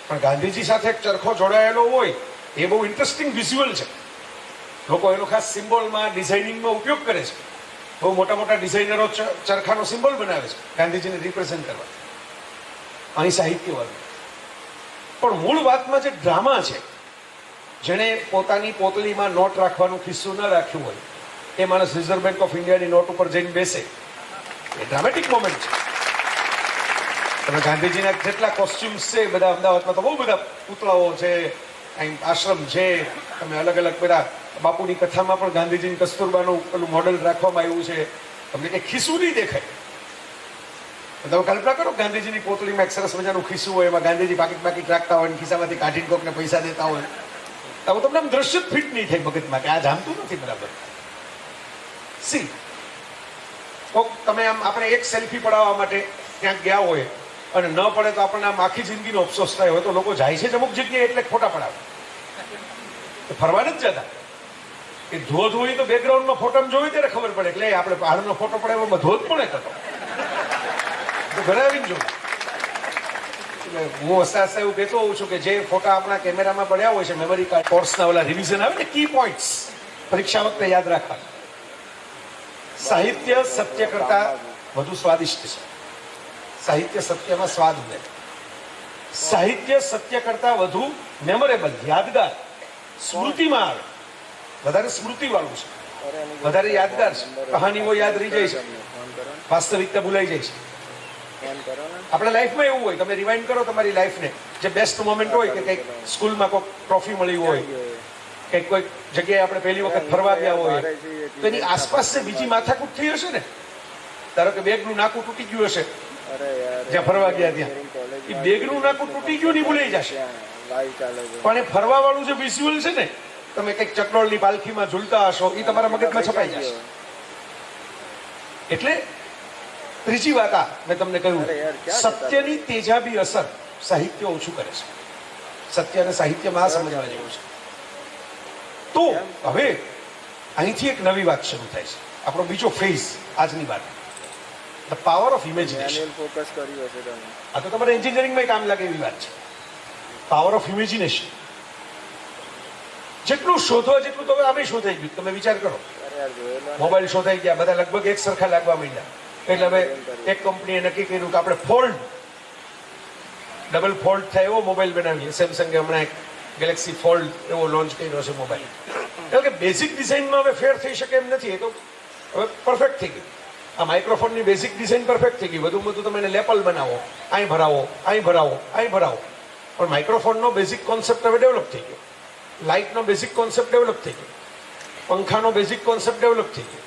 Speaker 1: પણ ગાંધીજી સાથે એક ચરખો જોડાયેલો હોય એ બહુ ઇન્ટરેસ્ટિંગ વિઝ્યુઅલ છે. લોકો એનો ખાસ સિમ્બોલમાં ડિઝાઇનિંગમાં ઉપયોગ કરે છે. બહુ મોટા મોટા ડિઝાઇનરો ચરખાનો સિમ્બોલ બનાવે છે ગાંધીજીને રિપ્રેઝેન્ટ કરવા. અહીં સાહિત્યવાળું પણ મૂળ વાતમાં જે ડ્રામા છે, જેણે પોતાની પોતલીમાં નોટ રાખવાનું ખિસ્સું ન રાખ્યું હોય એ માણસ રિઝર્વ બેંક ઓફ ઇન્ડિયાની નોટ ઉપર જઈને બેસે, એ ડ્રામેટિક મોમેન્ટ છે. તમે ગાંધીજીના જેટલા કોસ્ચ્યુમ્સ છે બધા અમદાવાદમાં તો બહુ બધા પુતળાઓ છે, અહીં આશ્રમ છે. તમે અલગ અલગ બધા બાપુની કથામાં પણ ગાંધીજીની કસ્તુરબાનું પેલું મોડલ રાખવામાં આવ્યું છે. તમને કંઈ ખિસ્સું નહીં દેખાય. તમે કલ્પના કરો ગાંધીજીની પોતળીમાં એક સરસ મજાનું ખિસ્સું હોય, એમાં ગાંધીજી પાકીટ રાખતા હોય, ખિસ્સામાંથી કાઢીને કોકને પૈસા દેતા હોય. તો તમને આમ દ્રશ્ય જ ફિટ નહીં થાય મગજમાં કે આ જામતું નથી બરાબર. સી કોક તમે આમ આપણે એક સેલ્ફી પડાવવા માટે ક્યાંક ગયા હોય અને ન પડે તો આપણને આમ આખી જિંદગીનો અફસોસ થાય હોય તો લોકો જાય છે અમુક જગ્યાએ એટલે ફોટા પડાવે. ફરવા નથી જતા. એ ધોધ હોય તો બેકગ્રાઉન્ડમાં ફોટો જોઈ ત્યારે ખબર પડે એટલે આપણે પહાડનો ફોટો પડાવ્યો એમાં ધોધ પણ હતો તો ઘરે આવીને જોયું. હું હસતા હસતા એવું કહેતો હોઉં છું કે જે ફોટા આપણા કેમેરામાં પડ્યા હોય છે મેમરી કાર્ડ કોર્સના ઓલા રિવિઝન આવે ને કી પોઈન્ટ્સ પરીક્ષા વખતે યાદ રાખવા. સાહિત્ય સત્ય કરતા વધુ સ્વાદિષ્ટ છે. સાહિત્ય સત્યમાં સ્વાદ ઉમેરે. સાહિત્ય સત્ય કરતા વધુ મેમોરેબલ, યાદગાર, સ્મૃતિમાં આવે. વધારે સ્મૃતિ વાળું છે, વધારે યાદગાર છે. કહાનીઓ યાદ રહી જાય છે, વાસ્તવિકતા ભૂલાઈ જાય છે. આપણા લાઈફમાં એવું હોય, તમે રિવાઇન્ડ કરો તમારી લાઈફને, જે બેસ્ટ મોમેન્ટ હોય કે કંઈક સ્કૂલમાં કોઈ ટ્રોફી મળી હોય, કંઈક કોઈ જગ્યાએ આપણે પહેલી વખત ફરવા ગયા હોય તો એની આસપાસ જે બીજી માથાકૂટ થઈ હશે ને, ધારો કે બેગનું નાકું તૂટી ગયું હશે જ્યાં ફરવા ગયા ત્યાં, એ બેગનું નાકું તૂટી ગયું નહીં ભૂલાઈ જશે, પણ એ ફરવા વાળું જે વિઝ્યુઅલ છે ને, તમે કંઈક ચકડોળની પાલખીમાં ઝૂલતા હશો એ તમારા મગજમાં છપાઈ જશે. એટલે ત્રીજી વાત આ મેં તમને કહ્યું, સત્યની તેજાબી અસર સાહિત્ય ઓછું કરે છે. સત્ય અને સાહિત્યમાં આ સમજવા જેવું છે. તો હવે અહીંથી એક નવી વાત શરૂ થાય છે, આપણો બીજો ફેઝ આજની વાત, ધ પાવર ઓફ ઇમેજિનેશન. આ તો તમારે એન્જિનિયરિંગમાં કામ લાગે એવી વાત છે. પાવર ઓફ ઇમેજિનેશન જેટલું શોધવા જેટલું તો હવે આમે શોધાઈ ગયું. તમે વિચાર કરો, મોબાઈલ શોધાઈ ગયા, બધા લગભગ એક સરખા લાગવા માંડ્યા. એટલે હવે એક કંપનીએ નક્કી કર્યું કે આપણે ફોલ્ડ, ડબલ ફોલ્ડ થાય એવો મોબાઈલ બનાવીએ. સેમસંગે હમણાં એક ગેલેક્સી ફોલ્ડ એવો લોન્ચ કર્યો છે મોબાઈલ. એટલે કે બેઝિક ડિઝાઇનમાં હવે ફેર થઈ શકે એમ નથી, એ તો હવે પરફેક્ટ થઈ ગયું. આ માઇક્રોફોનની બેઝિક ડિઝાઇન પરફેક્ટ થઈ ગઈ. વધુમાં વધુ તમે એને લેપલ બનાવો, અહીં ભરાવો, અહીં ભરાવો, અહીં ભરાવો, પણ માઇક્રોફોનનો બેઝિક કોન્સેપ્ટ હવે ડેવલપ થઈ ગયો. લાઇટનો બેઝિક કોન્સેપ્ટ ડેવલપ થઈ ગયો. પંખાનો બેઝિક કોન્સેપ્ટ ડેવલપ થઈ ગયો.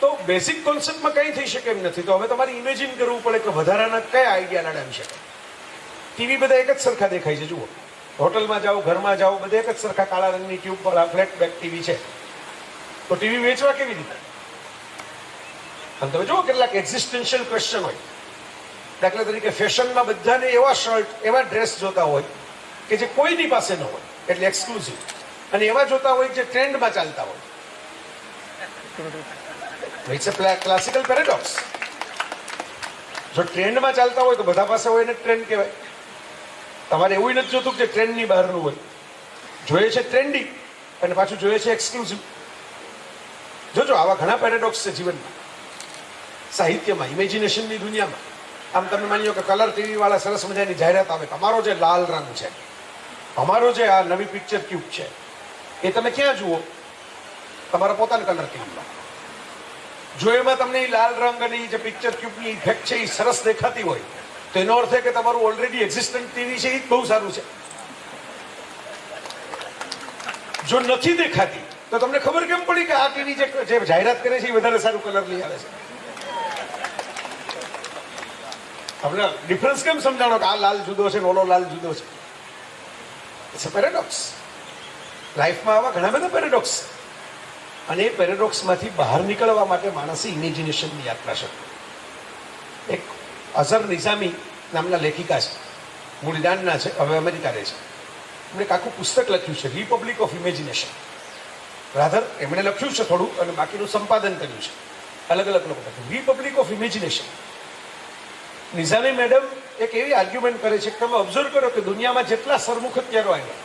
Speaker 1: તો બેઝિક કોન્સેપ્ટમાં કંઈ થઈ શકે એમ નથી. તો હવે તમારે ઇમેજિન કરવું પડે કે વધારાના કયા આઈડિયા લડાવી શકે. ટીવી બધા એક જ સરખા દેખાય છે. જુઓ, હોટલમાં જાઓ, ઘરમાં જાઓ, બધા એક જ સરખા કાળા રંગની ટ્યુબ વાળા ફ્લેટ બેક ટીવી છે. તો ટીવી વેચવા કેવી રીતે? અને તમે જુઓ કેટલાક એક્ઝિસ્ટન્શિયલ ક્વેશ્ચન હોય. દાખલા તરીકે ફેશનમાં બધાને એવા શર્ટ, એવા ડ્રેસ જોતા હોય કે જે કોઈની પાસે ન હોય, એટલે એક્સક્લુઝિવ, અને એવા જોતા હોય જે ટ્રેન્ડમાં ચાલતા હોય. It's a classical paradox. જો ટ્રેન્ડમાં ચાલતા હોય તો બધા પાસે હોય એને ટ્રેન્ડ કહેવાય. તમારે એવું નથી જોતું કે ટ્રેન્ડની બહારનું હોય. જોઈએ છે ટ્રેન્ડી અને પાછું જોઈએ છે એક્સક્લુઝિવ. જોજો, આવા ઘણા પેરેડોક્સ છે જીવનમાં, સાહિત્યમાં, ઇમેજિનેશનની દુનિયામાં. આમ તમે માની લો કે કલર ટીવી વાળા સરસ મજાની જાહેરાત આવે, તમારો જે લાલ રંગ છે, અમારો જે આ નવી પિક્ચર ટ્યુબ છે, એ તમે ક્યાં જુઓ? તમારા પોતાના કલર ટીવીમાં. જો એમાં તમને લાલ રંગ અને જે પિક્ચર ટ્યુબની ઇફેક્ટ છે એ સરસ દેખાતી હોય તો એનો અર્થ એ કે તમારું ઓલરેડી એક્ઝિસ્ટન્ટ ટીવી છે એ બહુ સારું છે. જો નથી દેખાતી તો તમને ખબર કેમ પડી કે આ ટીવી જે જાહેરાત કરે છે એ વધારે સારું કલર લઈ આવે છે? આપણે ડિફરન્સ કેમ સમજાણો કે આ લાલ જુદો છે ને ઓલો લાલ જુદો છે? It's a paradox. લાઈફમાં આવા ઘણા બધા પેરેડોક્સ. અને એ પેરેડોક્સમાંથી બહાર નીકળવા માટે માણસે ઇમેજિનેશનની યાત્રા શરૂ. એક અઝર નિઝામી નામના લેખિકા છે, મૂળ ઈરાનના છે, હવે અમેરિકા રહે છે. એમણે એક આખું પુસ્તક લખ્યું છે, રિપબ્લિક ઓફ ઇમેજિનેશન. રાધર એમણે લખ્યું છે થોડું અને બાકીનું સંપાદન કર્યું છે અલગ અલગ લોકો. Republic of imagination. Nizami madam એક એવી આર્ગ્યુમેન્ટ કરે છે કે તમે ઓબ્ઝર્વ કરો કે દુનિયામાં જેટલા સરમુખ હત્યારો આવ્યા,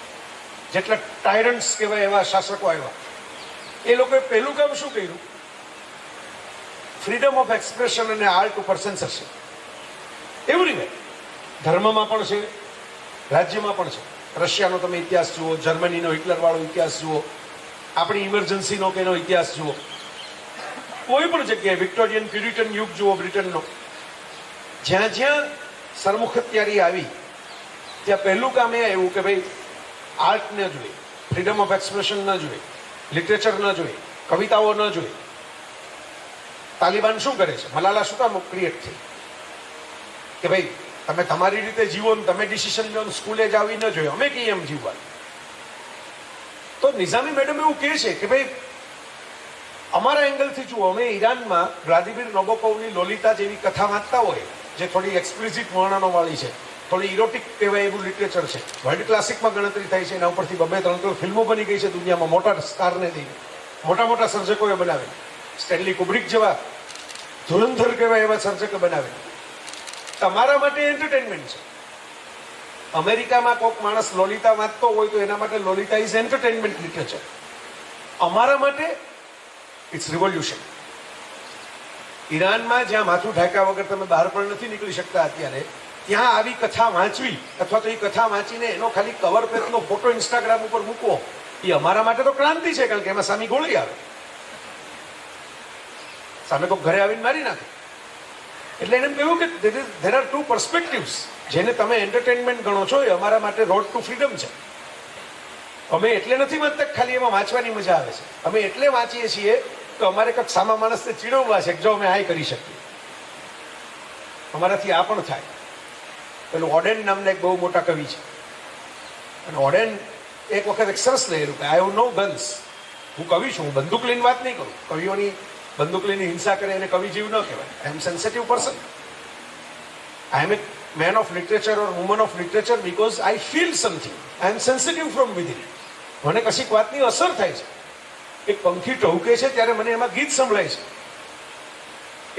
Speaker 1: જેટલા ટાયરન્ટ્સ કહેવાય એવા શાસકો આવ્યા, એ લોકોએ પહેલું કામ શું કર્યું? ફ્રીડમ ઓફ એક્સપ્રેશન અને આર્ટ ઉપર સેન્સરશિપ. એવરીવે, ધર્મમાં પણ છે, રાજ્યમાં પણ છે. રશિયાનો તમે ઇતિહાસ જુઓ, જર્મનીનો હિટલરવાળો ઇતિહાસ જુઓ, આપણી ઇમરજન્સીનો કે એનો ઇતિહાસ જુઓ, કોઈ પણ જગ્યાએ વિક્ટોરિયન પ્યુરિટન યુગ જુઓ બ્રિટનનો, જ્યાં જ્યાં સરમુખત્યારી આવી ત્યાં પહેલું કામ એ આવ્યું કે ભાઈ આર્ટ ન જોઈએ, ફ્રીડમ ઓફ એક્સપ્રેશન ન જોઈએ, લિટરેચર ન જોઈએ, કવિતાઓ ન જોઈએ. તાલિબાન શું કરે છે? મલાલા શું કામ ક્રિએટ થઈ? કે ભાઈ તમે તમારી રીતે જીવો ને તમે ડિસિઝન લો, સ્કૂલે જ આવી ન જોઈએ, અમે કહીએ એમ જીવવાનું. તો નિઝામી મેડમ એવું કહે છે કે ભાઈ અમારા એંગલથી જુઓ, અમે ઈરાનમાં વ્લાદિમીર નબોકોવની લોલિતા જેવી કથા વાંચતા હોય, જે થોડી એક્સપ્લિસિટ વર્ણનો વાળી છે, થોડી ઇરોટિક કહેવાય એવું લિટરેચર છે, વર્લ્ડ ક્લાસિકમાં ગણતરી થાય છે. એના ઉપરથી 2-3 ફિલ્મો બની ગઈ છે દુનિયામાં, મોટા સ્ટારને દઈને, મોટા મોટા સર્જકોએ બનાવેલી. સ્ટેનલી કુબ્રિક જેવા ધુરંધર કહેવાય એવા સર્જકે બનાવેલી. તમારા માટે એન્ટરટેનમેન્ટ છે. અમેરિકામાં કોઈક માણસ લોલિતા વાંચતો હોય તો એના માટે લોલિતા ઇઝ એન્ટરટેનમેન્ટ લિટરેચર. અમારા માટે ઇટ્સ રિવોલ્યુશન. ઈરાનમાં જ્યાં માથું ઢાંક્યા વગર તમે બહાર પણ નથી નીકળી શકતા અત્યારે, ત્યાં આવી કથા વાંચવી અથવા તો એ કથા વાંચીને એનો ખાલી કવર પેજનો ફોટો ઇન્સ્ટાગ્રામ ઉપર મૂકવો, એ અમારા માટે તો ક્રાંતિ છે. કારણ કે એમાં સામે ગોળી આવે, સામે કોઈ ઘરે આવીને મારી નાખે. એટલે એને કહ્યું કે ધેર આર ટુ પર્સપેક્ટિવ્સ. જેને તમે એન્ટરટેનમેન્ટ ગણો છો એ અમારા માટે રોડ ટુ ફ્રીડમ છે. અમે એટલે નથી વાંચતા ખાલી એમાં વાંચવાની મજા આવે છે, અમે એટલે વાંચીએ છીએ તો અમારે કંઈક સામા માણસને ચીડવવા છે, જો અમે આ કરી શકીએ, અમારાથી આ પણ થાય. પેલું ઓડેન નામના એક બહુ મોટા કવિ છે, અને ઓડેન એક વખત એક સરસ લહેરું કે આઈ હેવ નો ગન્સ. હું કવિ છું, હું બંદૂક લઈને વાત નહીં કરું. કવિઓની બંદૂક લઈને હિંસા કરે એને કવિ જીવ ન કહેવાય. I am sensitive person. I am a man of literature or woman of literature because I feel something. I am sensitive from within. મને કશીક વાતની અસર થાય છે. એક પંખી ટહુકે છે ત્યારે મને એમાં ગીત સંભળાય છે.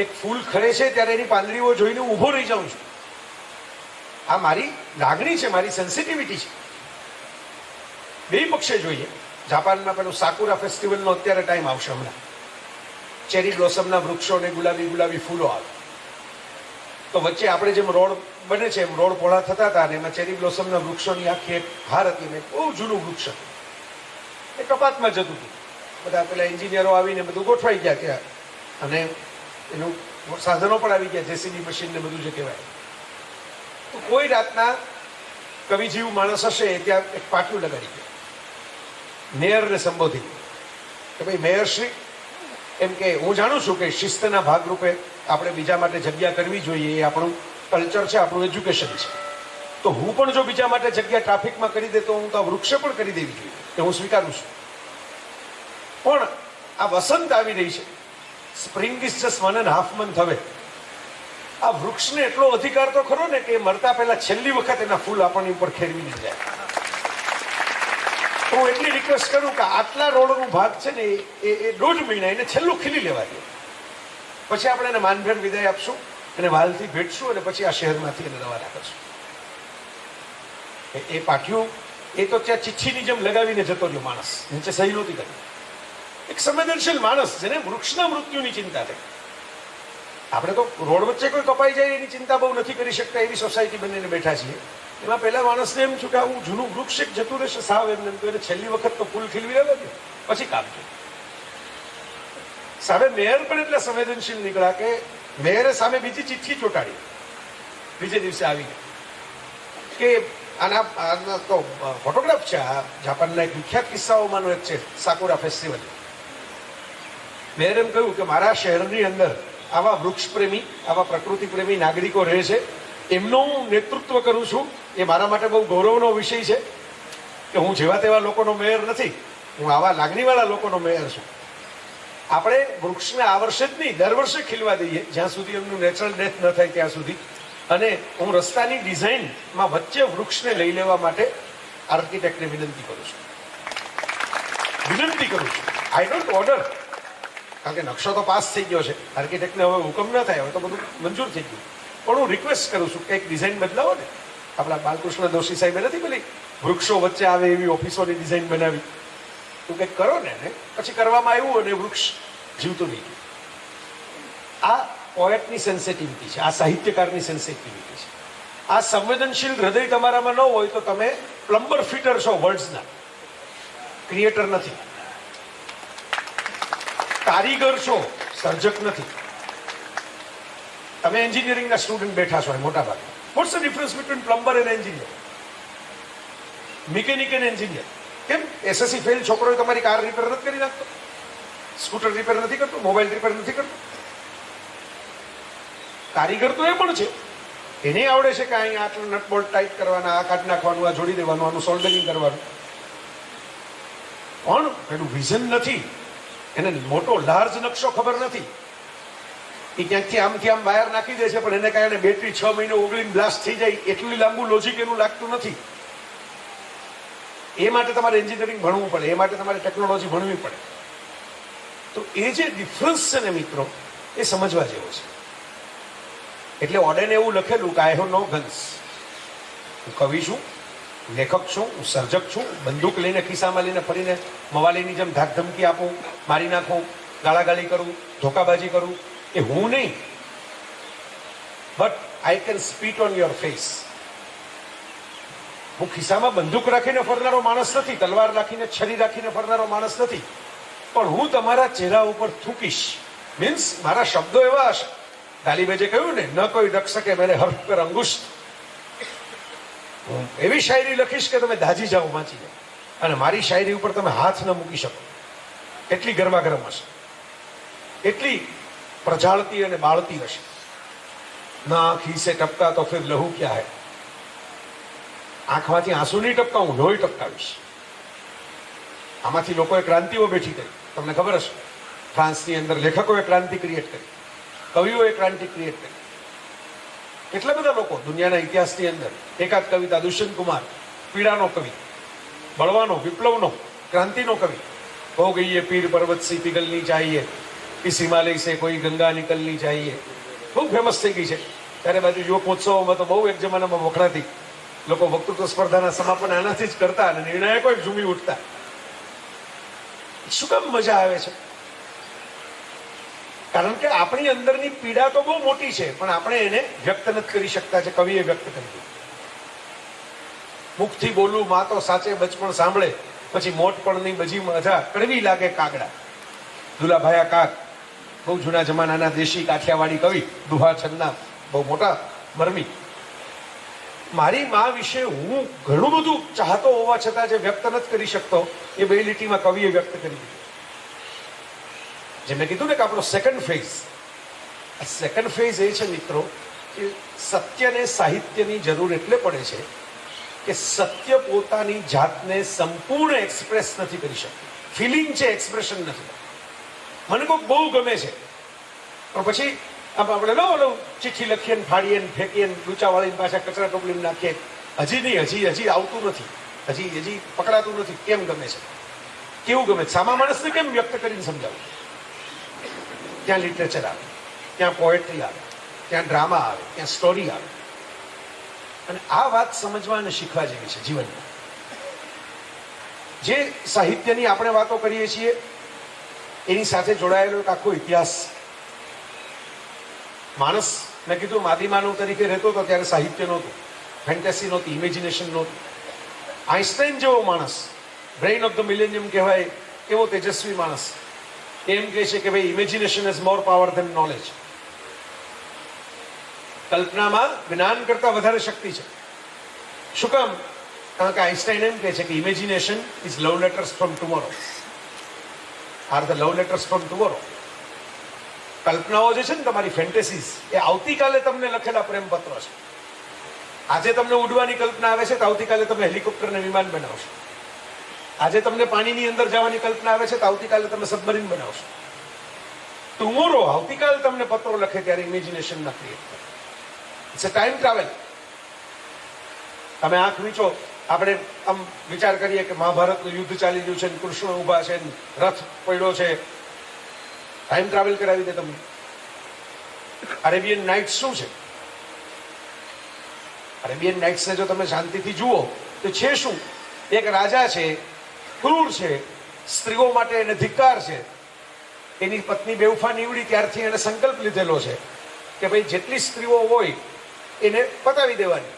Speaker 1: એક ફૂલ ખરે છે ત્યારે એની પાંદડીઓ જોઈને ઊભો રહી જાઉં છું. આ મારી લાગણી છે, મારી સેન્સિટિવિટી છે. બે પક્ષે જોઈએ. જાપાનમાં પેલું સાકુરા ફેસ્ટિવલનો અત્યારે ટાઈમ આવશે હમણાં. ચેરી બ્લોસમના વૃક્ષો ને ગુલાબી ગુલાબી ફૂલો આવે. તો વચ્ચે આપણે જેમ રોડ બને છે એમ રોડ પહોળા થતા હતા, અને એમાં ચેરી બ્લોસમના વૃક્ષોની આખી એક હાર હતી, ને બહુ જૂનું વૃક્ષ હતું. એ કપાતમાં જતું હતું. બધા પેલા એન્જિનિયરો આવીને બધું ગોઠવાઈ ગયા ત્યાં, અને એનું સાધનો પણ આવી ગયા, જેસીબી મશીન ને બધું જે કહેવાય. તો કોઈ રાતના કવિજીવ માણસ હશે ત્યાં એક પાટિયું લગાડી ગયા, મેયરને સંબોધી કે ભાઈ મેયરશ્રી, એમ કે હું જાણું છું કે શિસ્તના ભાગરૂપે આપણે બીજા માટે જગ્યા કરવી જોઈએ, એ આપણું કલ્ચર છે, આપણું એજ્યુકેશન છે. તો હું પણ જો બીજા માટે જગ્યા ટ્રાફિકમાં કરી દે તો હું તો વૃક્ષે પણ કરી દેવી જોઈએ, એ હું સ્વીકારું છું. પણ આ વસંત આવી રહી છે, સ્પ્રિંગ ઇઝ જસ્ટ 1.5 month હવે. આ વૃક્ષને એટલો અધિકાર તો ખરો ને કે મરતા પહેલા છેલ્લી વખત એના ફૂલ આપણની ઉપર ખેરવી જાય. હું એટલી રિક્વેસ્ટ કરું કે આટલા રોડનો ભાગ છે ને એ 1.5 મહિના એને છેલ્લું ખીલી લેવા દે, પછી આપણે એને માનભેર વિદાય આપશું, એને વાલથી ભેટશું, અને પછી આ શહેરમાંથી એને રવાના કરશું. એ પાટિયું એ તો ત્યાં ચિઠ્ઠીની જેમ લગાવીને જતો રહ્યો માણસ, નીચે સહી નહોતી કરી. એક સંવેદનશીલ માણસ જેને વૃક્ષના મૃત્યુની ચિંતા થઈ. આપણે તો રોડ વચ્ચે કોઈ કપાઈ જાય એની ચિંતા બહુ નથી કરી શકતા એવી સોસાયટી બનીને બેઠા છીએ. એમાં પહેલા માણસને એમ છું કે આવું જૂનું વૃક્ષ એક જતું રહેશે સાવ એમને, તો એને છેલ્લી વખત તો ફૂલ ખીલવી લેવા દે, પછી કામ છે. સામે મેયર પણ એટલા સંવેદનશીલ નીકળ્યા કે મેયરે સામે બીજી ચિઠ્ઠી ચોંટાડી બીજે દિવસે આવી કે આના તો ફોટોગ્રાફ છે. આ જાપાનના એક વિખ્યાત કિસ્સાઓમાંનો એક છે સાકુરા ફેસ્ટિવલ. મેયરે એમ કહ્યું કે મારા શહેરની અંદર આવા વૃક્ષ પ્રેમી, આવા પ્રકૃતિ પ્રેમી નાગરિકો રહે છે, એમનું હું નેતૃત્વ કરું છું. એ મારા માટે બહુ ગૌરવનો વિષય છે કે હું જેવા તેવા લોકોનો મેયર નથી, હું આવા લાગણીવાળા લોકોનો મેયર છું. આપણે વૃક્ષને આ વર્ષે જ નહીં, દર વર્ષે ખીલવા દઈએ જ્યાં સુધી એમનું નેચરલ ડેથ ન થાય ત્યાં સુધી. અને હું રસ્તાની ડિઝાઇનમાં વચ્ચે વૃક્ષને લઈ લેવા માટે આર્કિટેક્ટને વિનંતી કરું છું. આઈ ડોન્ટ ઓર્ડર, કારણ કે નકશો તો પાસ થઈ ગયો છે, આર્કિટેક્ટને હવે હુકમ ન થાય, હવે તો બધું મંજૂર થઈ ગયું. પણ હું રિક્વેસ્ટ કરું છું કે એક ડિઝાઇન બદલાવો ને. આપણા બાલકૃષ્ણ દોશી સાહેબે નથી પેલી વૃક્ષો વચ્ચે આવે એવી ઓફિસોની ડિઝાઇન બનાવી, તું કંઈક કરો ને. પછી કરવામાં આવ્યું અને વૃક્ષ જીવતું નહીં. આ પોએટની સેન્સિટિવિટી છે, આ સાહિત્યકારની સેન્સિટિવિટી છે. આ સંવેદનશીલ હૃદય તમારામાં ન હોય તો તમે પ્લમ્બર ફિટર છો વર્ડ્સના, ક્રિએટર નથી. કારીગર છો, સર્જક નથી. તમે એન્જિનિયરિંગના સ્ટુડન્ટ બેઠા છો મોટા ભાગે. What's the difference between plumber and engineer, mechanic and engineer? કેમ એસએસસી ફેલ છોકરો તમારી કાર રિપેર નથી કરી નાખતો, સ્કૂટર રિપેર નથી કરતો, મોબાઈલ રિપેર નથી કરતો? કારીગર તો એ પણ છે, એને આવડે છે કે અહીં આટલું નટ બોલ્ટ ટાઈટ કરવાના, આ કાઢ નાખવાનું, આ જોડી દેવાનું, આનું સોલ્ડરિંગ કરવાનું. પણ એનું વિઝન નથી, એને મોટો લાર્જ નકશો ખબર નથી. એ ક્યાંકથી આમ વાયર નાખી દે છે, પણ એને કારણે બેટરી 6 મહિને ઓગળીને બ્લાસ્ટ થઈ જાય એટલું લાંબુ લોજિક એનું લાગતું નથી. એ માટે તમારે એન્જિનિયરિંગ ભણવું પડે, એ માટે તમારે ટેકનોલોજી ભણવી પડે. તો એ જે ડિફરન્સ છે ને મિત્રો, એ સમજવા જેવો છે. એટલે ઓડેને એવું લખેલું કે આઈ હેવ નો ગન્સ. હું કવિ છું, લેખક છું, હું સર્જક છું. બંદૂક લઈને ખિસ્સામાં લઈને ફરીને મવાલીની જેમ ધાકધમકી આપું, મારી નાખું, ગાળાગાળી કરું, ધોકાબાજી કરું, એ હું નહીં. But I can સ્પીટ on your face. હું ખિસ્સામાં બંદૂક રાખીને ફરનારો માણસ નથી, તલવાર રાખીને, છરી રાખીને ફરનારો માણસ નથી. પણ હું તમારા ચહેરા ઉપર થૂકીશ. મીન્સ મારા શબ્દો એવા હશે. તાલિબે કહ્યું ને, ન કોઈ રખ શકે મેરે હર્ફ પર અંગુષ્ઠ. હું એવી શાયરી લખીશ કે તમે દાજી જાઓ, વાંચી જાઓ, અને મારી શાયરી ઉપર તમે હાથ ન મૂકી શકો. એટલી ગરમા ગરમ હશે, એટલી પ્રજાળતી અને બાળતી હશે. ના આંખી સે ટપકા તો ફિર લહુ ક્યા હૈ. આંખમાંથી આંસુ નહીં ટપકાવું, લોહી ટપકાવીશ. આમાંથી લોકોએ ક્રાંતિઓ બેઠી કરી, તમને ખબર હશે. ફ્રાન્સની અંદર લેખકોએ ક્રાંતિ ક્રિએટ કરી, કવિઓએ ક્રાંતિ ક્રિએટ કરી. કેટલા બધા લોકો દુનિયાના ઇતિહાસની અંદર. એકાદ કવિતા દુષ્યંત કુમાર, પીડાનો કવિ, બળવાનો, વિપ્લવનો, ક્રાંતિનો કવિ. હો ગઈ પીર પર્વત સી પિઘલની चाहिए, इस हिमालय से कोई गंगा निकलनी चाहिए. બહુ ફેમસ થઈ ગઈ છે. ત્યારે બાજુ યુવકોત્સવમાં તો બહુ એક જમાનામાં વખણાતી. લોકો વક્તૃત્વ સ્પર્ધાના સમાપન આનાથી જ કરતા અને નિર્ણાયકો ઝૂમી ઉઠતા. શું કામ મજા આવે છે? કારણ કે આપણી અંદરની પીડા તો બહુ મોટી છે, પણ આપણે એને વ્યક્ત નથી કરી શકતા. છે કવિએ વ્યક્ત કરી. મુખથી બોલું માં તો સાચે બચપણ સાંભળે, પછી મોટપણની બજી મજા કડવી લાગે કાગડા. દુલાભાયા કાક, બહુ જૂના જમાનાના દેશી કાઠિયાવાડી કવિ, દુહા છંદના બહુ મોટા મરમી. મારી મા વિશે હું ઘણું બધું ચાહતો હોવા છતાં જે વ્યક્ત નથી કરી શકતો, એ બે લીટીમાં કવિએ વ્યક્ત કરી દીધું. જેમ મેં કીધું ને કે આપણો સેકન્ડ ફેઝ, આ સેકન્ડ ફેઝ એ છે મિત્રો કે સત્યને સાહિત્યની જરૂર એટલે પડે છે કે સત્ય પોતાની જાતને સંપૂર્ણ એક્સપ્રેસ નથી કરી શકતું. ફિલિંગ છે, એક્સપ્રેશન નથી. મને કોઈક બહુ ગમે છે, પણ પછી આપણે ઓલો ચિઠ્ઠી લખીએ ને ફાડીએ ને ફેંકીએ ને ડૂચા વાળીને પાછા કચરા ટોપલીમાં નાખીએ. હજી નહીં, હજી આવતું નથી, હજી પકડાતું નથી. કેમ ગમે છે? કેવું ગમે? સામા માણસને કેમ વ્યક્ત કરીને સમજાવું? ત્યાં લિટરેચર આવે, ત્યાં પોએટ્રી આવે, ત્યાં ડ્રામા આવે, ત્યાં સ્ટોરી આવે. અને આ વાત સમજવા અને શીખવા જેવી છે જીવનમાં. જે સાહિત્યની આપણે વાતો કરીએ છીએ એની સાથે જોડાયેલો એક આખો ઇતિહાસ. માણસ, મેં કીધું, માદીમાનવ તરીકે રહેતો હતો ત્યારે સાહિત્ય નહોતું, ફેન્ટેસી નહોતી, ઇમેજિનેશન નહોતું. આઈન્સ્ટાઈન જેવો માણસ, બ્રેઇન ઓફ ધ મિલેનિયમ કહેવાય એવો તેજસ્વી માણસ, એમ કહે છે કે ભાઈ imagination is more power than knowledge. કલ્પનામાં જ્ઞાન કરતા વધારે શક્તિ છે. શું કામ? કારણ કે આઈન્સ્ટાઈન એમ કહે છે કે imagination is love letters from tomorrow, are the love letters from tomorrow. કલ્પનાઓ જે છે ને તમારી ફેન્ટેસીઝ, એ આવતીકાલે તમને લખેલા પ્રેમપત્રો છે. આજે તમને ઉડવાની કલ્પના આવે છે તો આવતીકાલે તમે હેલિકોપ્ટરને વિમાન બનાવશો. આજે તમને પાણીની અંદર જવાની કલ્પના આવે છે તો આવતીકાલે તમે સબમરીન બનાવશો. ટુમોરો, આવતીકાલ તમને પત્રો લખે ત્યારે ઇમેજિનેશનમાં ક્રિએટ કરે. It's a time travel. તમે આંખ વીંચો, આપણે આમ વિચાર કરીએ કે મહાભારતનું યુદ્ધ ચાલી રહ્યું છે, કૃષ્ણ ઊભા છે, રથ પડ્યો છે, ટાઈમ ટ્રાવેલ કરાવી દે તમને. અરેબિયન નાઇટ્સ શું છે? અરેબિયન નાઇટ્સને જો તમે શાંતિથી જુઓ તો છે શું? એક રાજા છે, ક્રૂર છે, સ્ત્રીઓ માટે એને ધિક્કાર છે. એની પત્ની બેવફા નીવડી ત્યારથી એને સંકલ્પ લીધેલો છે કે ભાઈ જેટલી સ્ત્રીઓ હોય એને પતાવી દેવાની.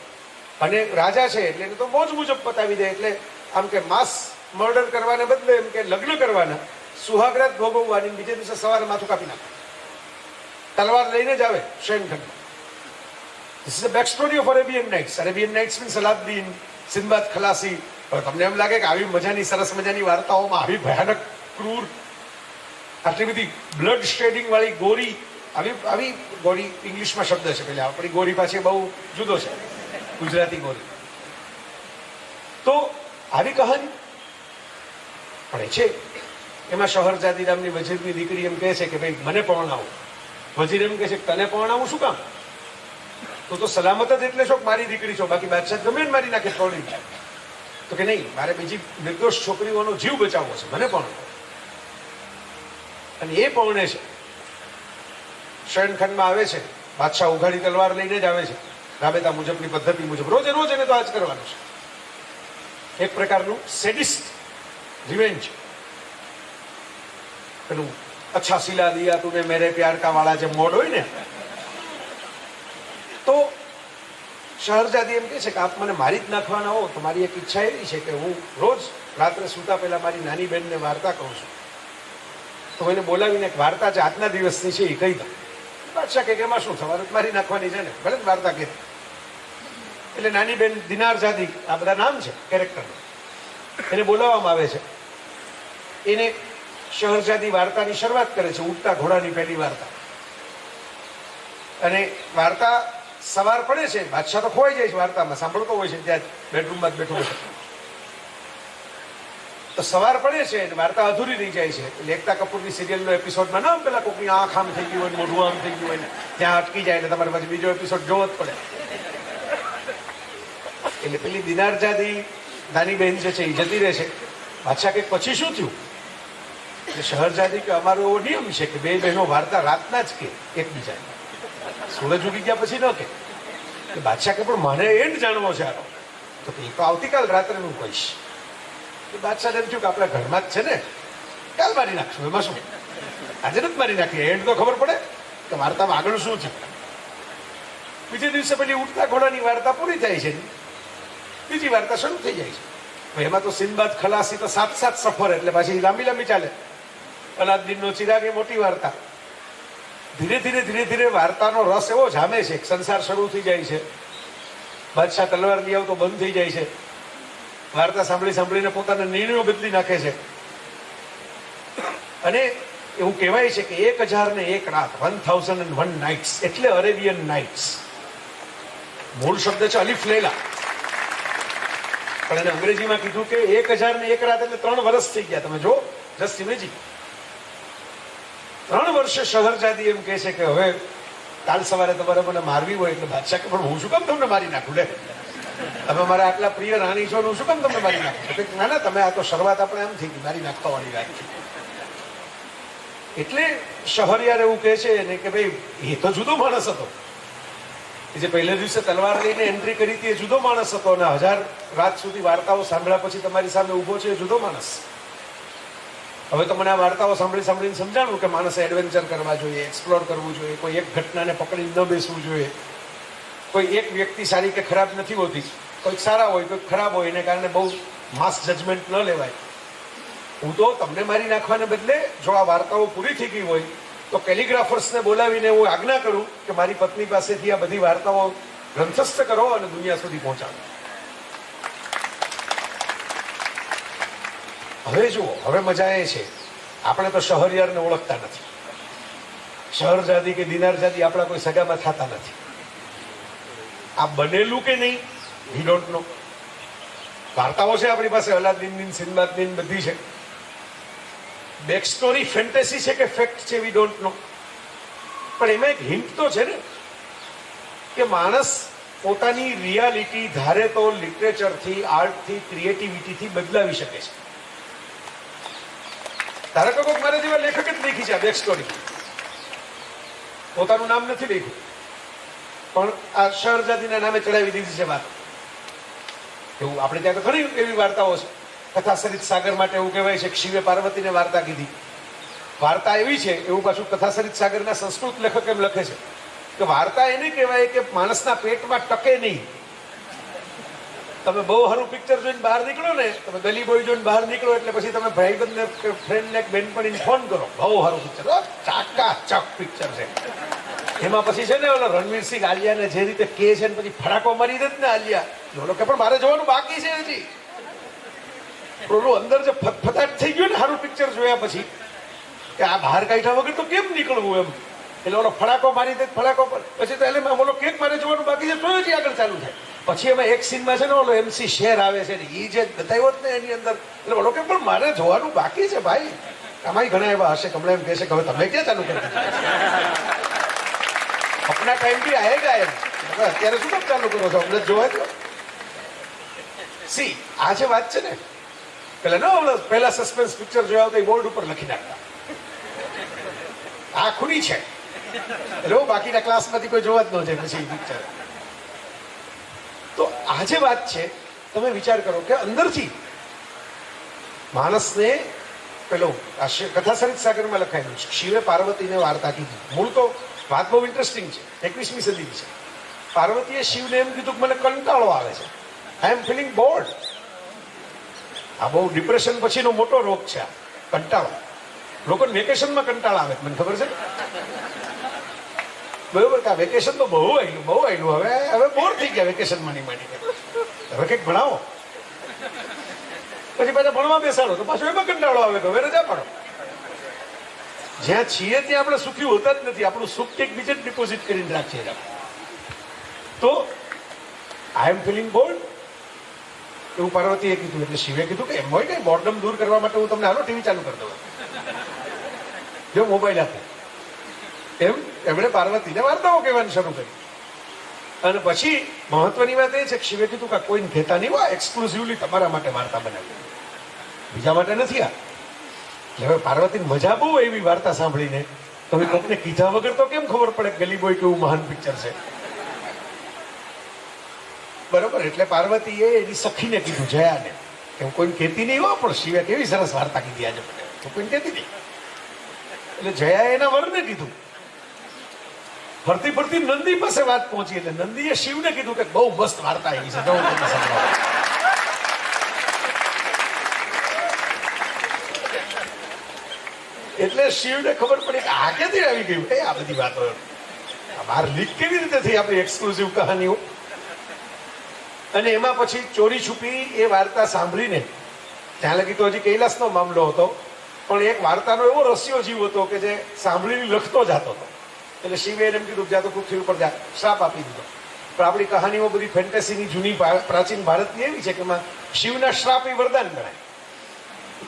Speaker 1: અને રાજા છે એટલે એને તો મોજ મુજબ પતાવી દે. એટલે આમ કે માસ મર્ડર કરવાને બદલે એમ કે લગ્ન કરવાના, સુહાગરાત ભોગવવાની, બીજે દિવસે સવારે માથું કાપી નાખે. તલવાર લઈને જ આવે શયનખંડમાં. This is the back story of Arabian Nights. Arabian Nights means Saladin, Sinbad ખલાસી. તમને એમ લાગે કે આવી મજાની સરસ મજાની વાર્તાઓમાં આવી ભયાનક, ક્રૂર, આટલી બધી બ્લડ શેડિંગ વાળી ગોરી, આવી ગોરી ઇંગ્લિશમાં શબ્દ છે, પેલા આપણી ગોરી પાછી બહુ જુદો છે, ગુજરાતી ગોરી. તો આવી કહાની પણ એ છે. એમાં શહરજાદી નામની વજીરની દીકરી એમ કહે છે કે ભાઈ મને પરણાવો. વજીર એમ કહે છે તને પરણાવું શું કામ? તો સલામત જ એટલે છો મારી દીકરી છો, બાકી બાદશાહ ગમે ને મારી નાખે થોડી. તો કે નહીં, મારે બીજી નિર્દોષ છોકરીઓનો જીવ બચાવવો છે, મને પરણાવો. અને એ પૌણે છે, શયનખંડમાં આવે છે, બાદશાહ ઉઘાડી તલવાર લઈને જ આવે છે, રાબેતા મુજબની પદ્ધતિ મુજબ. રોજે રોજ એને તો આ જ કરવાનું છે. એક પ્રકારનું સેડિસ્ટ રિવેન્જ. પેલું અચ્છા સિલા દિયા તુને મેરે પ્યાર કા વાળા જે મોડ હોય ને, તો શહરજાદી એમ કહે છે કે આપ મને મારી જ નાખવાના હો તો મારી એક ઈચ્છા એવી છે કે હું રોજ રાત્રે સૂતા પહેલા મારી નાની બહેનને વાર્તા કહું છું. તો એને બોલાવીને એક વાર્તા જે આજના દિવસની છે એ કહી દઉં. બાદશાહ કે એમાં શું થવાનું, મારી નાખવાની છે ને, ભલે જ વાર્તા કહે. એટલે નાની બેન દિનારજાદી, આ બધા નામ છે કેરેક્ટર, એને બોલાવવામાં આવે છે. એને શહરજાદી વાર્તાની શરૂઆત કરે છે, ઉડતા ઘોડાની પહેલી વાર્તા. અને વાર્તા સવાર પડે છે, બાદશાહ તો ખોવાઈ જાય છે વાર્તામાં, સાંભળતો હોય છે ત્યાં બેડરૂમમાં જ બેઠો બેઠો. તો સવાર પડે છે અને વાર્તા અધૂરી રહી જાય છે. એટલે એકતા કપૂરની સિરિયલનો એપિસોડમાં ના પેલા કોકની આંખ આમ થઈ ગયું હોય, મોઢું આમ થઈ ગયું હોય, ત્યાં અટકી જાય એટલે તમારે પછી બીજો એપિસોડ જોવો જ પડે. એટલે પેલી દિનારજાદી નાની બહેન જે છે એ જતી રહે છે. બાદશાહ કે પછી શું થયું? એટલે શહરજાદી કે અમારો એવો નિયમ છે કે બે બહેનો વાર્તા રાતના જ કે એકબીજાને, સૂરજ ઉગી ગયા પછી ન કે. બાદશાહ કે પણ મને એન્ડ જાણવો છે આનો. તો એ તો આવતીકાલ રાત્રે હું કહીશ. બાદશાહ એમ થયું કે આપણા ઘરમાં જ છે ને, કાલ મારી નાખશું, એમાં શું, આજે નથી મારી નાખીએ, એન્ડ તો ખબર પડે કે વાર્તામાં આગળ શું છે. બીજે દિવસે પેલી ઉડતા ઘોડાની વાર્તા પૂરી થાય છે, બીજી વાર્તા શરૂ થઈ જાય છે. એમાં તો સિંદબાદ ખલાસી તો 7 સફર, એટલે પાછી લાંબી લાંબી ચાલે. અલાદીનનો ચિરાગ એ મોટી વાર્તા. ધીરે ધીરે વાર્તાનો રસ એવો જામે છે, સંસાર શરૂ થઈ જાય છે. બાદશાહ તલવાર લઈ આવતો બંધ થઈ જાય છે. વાર્તા સાંભળીને પોતાના નિર્ણયો બદલી નાખે છે. અને એવું કહેવાય છે કે 1001 રાત, 1001 નાઇટ્સ એટલે અરેબિયન નાઇટ્સ. મૂળ શબ્દ છે અલિફ લેલા, પણ એને અંગ્રેજીમાં કીધું કે 1001 રાત એટલે 3 વર્ષ થઈ ગયા. તમે જો, જસ્ટ ઇમેજિન. 3 વર્ષે શહરજાદી એમ કહે છે કે હવે કાલ સવારે તમારે મને મારવી હોય. એટલે બાદશાહ કે પણ હું શું કામ તમને મારી નાખું? લે, તમે મારા આટલા પ્રિય રાણી છો, હું શું કામ તમને મારી નાખું? ના, તમે આ તો શરૂઆત આપણે એમ થઈ ગઈ, મારી નાખવા વાળી વાત છે. એટલે શહરયાર એવું કહે છે ને કે ભાઈ એ તો જુદો માણસ હતો, જે પહેલે દિવસે તલવાર લઈને એન્ટ્રી કરી હતી એ જુદો માણસ હતો, અને 1000 રાત સુધી વાર્તાઓ સાંભળ્યા પછી તમારી સામે ઉભો છે એ જુદો માણસ. હવે તો મને આ વાર્તાઓ સાંભળીને સમજાણું કે માણસે એડવેન્ચર કરવા જોઈએ, એક્સપ્લોર કરવું જોઈએ, કોઈ એક ઘટનાને પકડીને ન બેસવું જોઈએ. કોઈ એક વ્યક્તિ સારી કે ખરાબ નથી હોતી, કોઈક સારા હોય, કોઈક ખરાબ હોય, એને કારણે બહુ માસ જજમેન્ટ ન લેવાય. હું તો તમને મારી નાખવાને બદલે જો આ વાર્તાઓ પૂરી થઈ ગઈ હોય તો કેલિગ્રાફર્સને બોલાવીને હું આજ્ઞા કરું કે મારી પત્ની પાસેથી આ બધી વાર્તાઓ ગ્રંથસ્થ કરો અને દુનિયા સુધી પહોંચાડો. હવે જુઓ, હવે મજા એ છે, આપણે તો શહરયારને ઓળખતા નથી. શહરજાદી કે દિનારજાદી આપણા કોઈ સગામાં થતા નથી. આ બનેલું કે નહીં વી ડોન્ટ નો. વાર્તાઓ છે આપણી પાસે, અલાદીનની, સિંદબાદની બધી છે. બેક સ્ટોરી ફેન્ટેસી છે કે ફેક્ટ છે વી ડોન્ટ નો. પણ એમાં એક હિન્ટ તો છે ને કે માણસ પોતાની રિયાલિટી ધારે તો લિટરેચરથી, આર્ટથી, ક્રિએટિવિટીથી બદલાવી શકે છે. ધારો કે કોઈક મારા જેવા લેખક જ લખી છે આ બેક સ્ટોરી, પોતાનું નામ નથી લખ્યું, પણ આ શહરજાદીના નામે ચડાવી દીધી છે વાત. એવું આપણે ત્યાં તો ઘણી એવી વાર્તાઓ છે. કથાસરિત સાગર માટે એવું કહેવાય છે કે શિવે પાર્વતીને વાર્તા કીધી. વાર્તા એવી છે, એવું પાછું કથાસરિત સાગરના સંસ્કૃત લેખક એમ લખે છે કે વાર્તા એને કહેવાય કે માણસના પેટમાં ટકે નહીં. તમે બહુ સારું પિક્ચર જોઈને બહાર નીકળો ને, તમે ગલી બોય જોઈને બહાર નીકળો એટલે પછી તમે ભાઈબંધને, ફ્રેન્ડને, બેનપણીને ફોન કરો, બહુ સારું પિક્ચર, ચાકાચક પિક્ચર છે. એમાં પછી છે ને ઓલો રણવીરસિંહ આલિયાને જે રીતે કે છે ને પછી ફટાકો મારી દે ને આલિયા, ઓલો કે પણ મારે જોવાનું બાકી છે હજી. ઓલું અંદર જે ફટફટાટ થઈ ગયું ને સારું પિક્ચર જોયા પછી કે આ બહાર કાઢ્યા વગર તો કેમ નીકળવું એમ, એટલે ઓલો ફટાકો મારી દે, ફટાકો પછી તો એટલે ઓલો કેક મારે જોવાનું બાકી છે તો જ આગળ ચાલુ થાય. પછી એમાં એક સીનમાં છે ને ઓલો MC શેર આવે છે ને એ જે બતાવ્યો જ ને એની અંદર, એટલે ઓલો કે પણ મારે જોવાનું બાકી છે ભાઈ. આમાં ઘણા એવા હશે કમળા એમ કહેશે કે હવે તમે ક્યાં ચાલુ કરી દીધું, अपना टाइम भी आएगा एम, અત્યારે શું કામ ચાલુ કરો છો, અમને જોવા દો. સી આ જે વાત છે ને, પહેલા સસ્પેન્સ પિક્ચર જોયા તો એ બોર્ડ ઉપર લખી નાખતા આ ખૂની છે, એટલે બાકીના ક્લાસમાંથી કોઈ જોવા જ ન જાય પછી પિક્ચર. તો આ જે વાત છે તમે વિચાર કરો કે અંદરથી માણસને પેલો કથાસરિત સાગરમાં લખાયેલું છે, શિવે પાર્વતીને વાર્તા કીધી. મૂળ તો વાત બહુ ઇન્ટરેસ્ટિંગ છે, 21મી સદીની છે. પાર્વતીએ શિવને એમ કીધું કે મને કંટાળો આવે છે, આઈ એમ ફિલિંગ બોર્ડ. આ બહુ ડિપ્રેશન પછીનો મોટો રોગ છે આ કંટાળો. લોકોને વેકેશનમાં કંટાળા આવે, મને ખબર છે બરોબર કે આ વેકેશન તો બહુ આવ્યું, હવે બોર થઈ ગયા વેકેશનમાં ની માંડીને, હવે કંઈક ભણાવો, પછી પાછા ભણવા બેસાડો તો પાછો એમાં કંટાળો આવે તો હવે રજા પાડો. જ્યાં છીએ ત્યાં આપણે સુખી હોતા જ નથી, આપણું સુખ કંઈક બીજે જ ડિપોઝિટ કરીને રાખીએ. તો આઈ એમ ફિલિંગ બોર્ડ એવું પાર્વતીએ કીધું, એટલે શિવે કીધું કે એમ હોય ને બોર્ડમ દૂર કરવા માટે હું તમને હાલો ટીવી ચાલુ કરી દઉં, જો મોબાઈલ આપે. એમ એમણે પાર્વતીને વાર્તાઓ કહેવાની શરૂ કરી. અને પછી મહત્વની વાત એ છે કે શિવે કીધું કે કોઈને કહેતા નહીં, એક્સક્લુઝિવલી તમારા માટે વાર્તા બનાવી, બીજા માટે નથી આ. હવે પાર્વતીને મજા બહુ એવી વાર્તા સાંભળીને, તમે કોકને કીધા વગર તો કેમ ખબર પડે ગલી બોય કેવું મહાન પિક્ચર છે, બરોબર. એટલે પાર્વતીએ એની સખીને કીધું, જયાને, કે કોઈને કહેતી નહીં હો, પણ શિવે કેવી સરસ વાર્તા કીધી આજે મને, તો કોઈને કહેતી નહીં. એટલે જયાએ એના વરને કીધું. ફરતી ફરતી નંદી પાસે વાત પહોંચી, એટલે નંદીએ શિવને કીધું કે બહુ મસ્ત વાર્તા આવી છે, જવું તમને સંભળાવો. એટલે શિવને ખબર પડી કે આ ક્યાંથી આવી ગયું આ બધી વાતો, બહાર લીક કેવી રીતે થઈ આપણી એક્સક્લુઝિવ કહાનીઓ. અને એમાં પછી ચોરી છુપી એ વાર્તા સાંભળીને, ત્યાં લગી તો હજી કૈલાસનો મામલો હતો, પણ એક વાર્તાનો એવો રસ્યો જીવ હતો કે જે સાંભળીને લખતો જતો હતો. એટલે શિવે એમ કીધું જા તો પૃથ્વી ઉપર જા, શ્રાપ આપી દીધો. પણ આપણી કહાનીઓ બધી ફેન્ટેસીની જૂની પ્રાચીન ભારતની એવી છે કે એમાં શિવના શ્રાપ એ વરદાન ગણાય.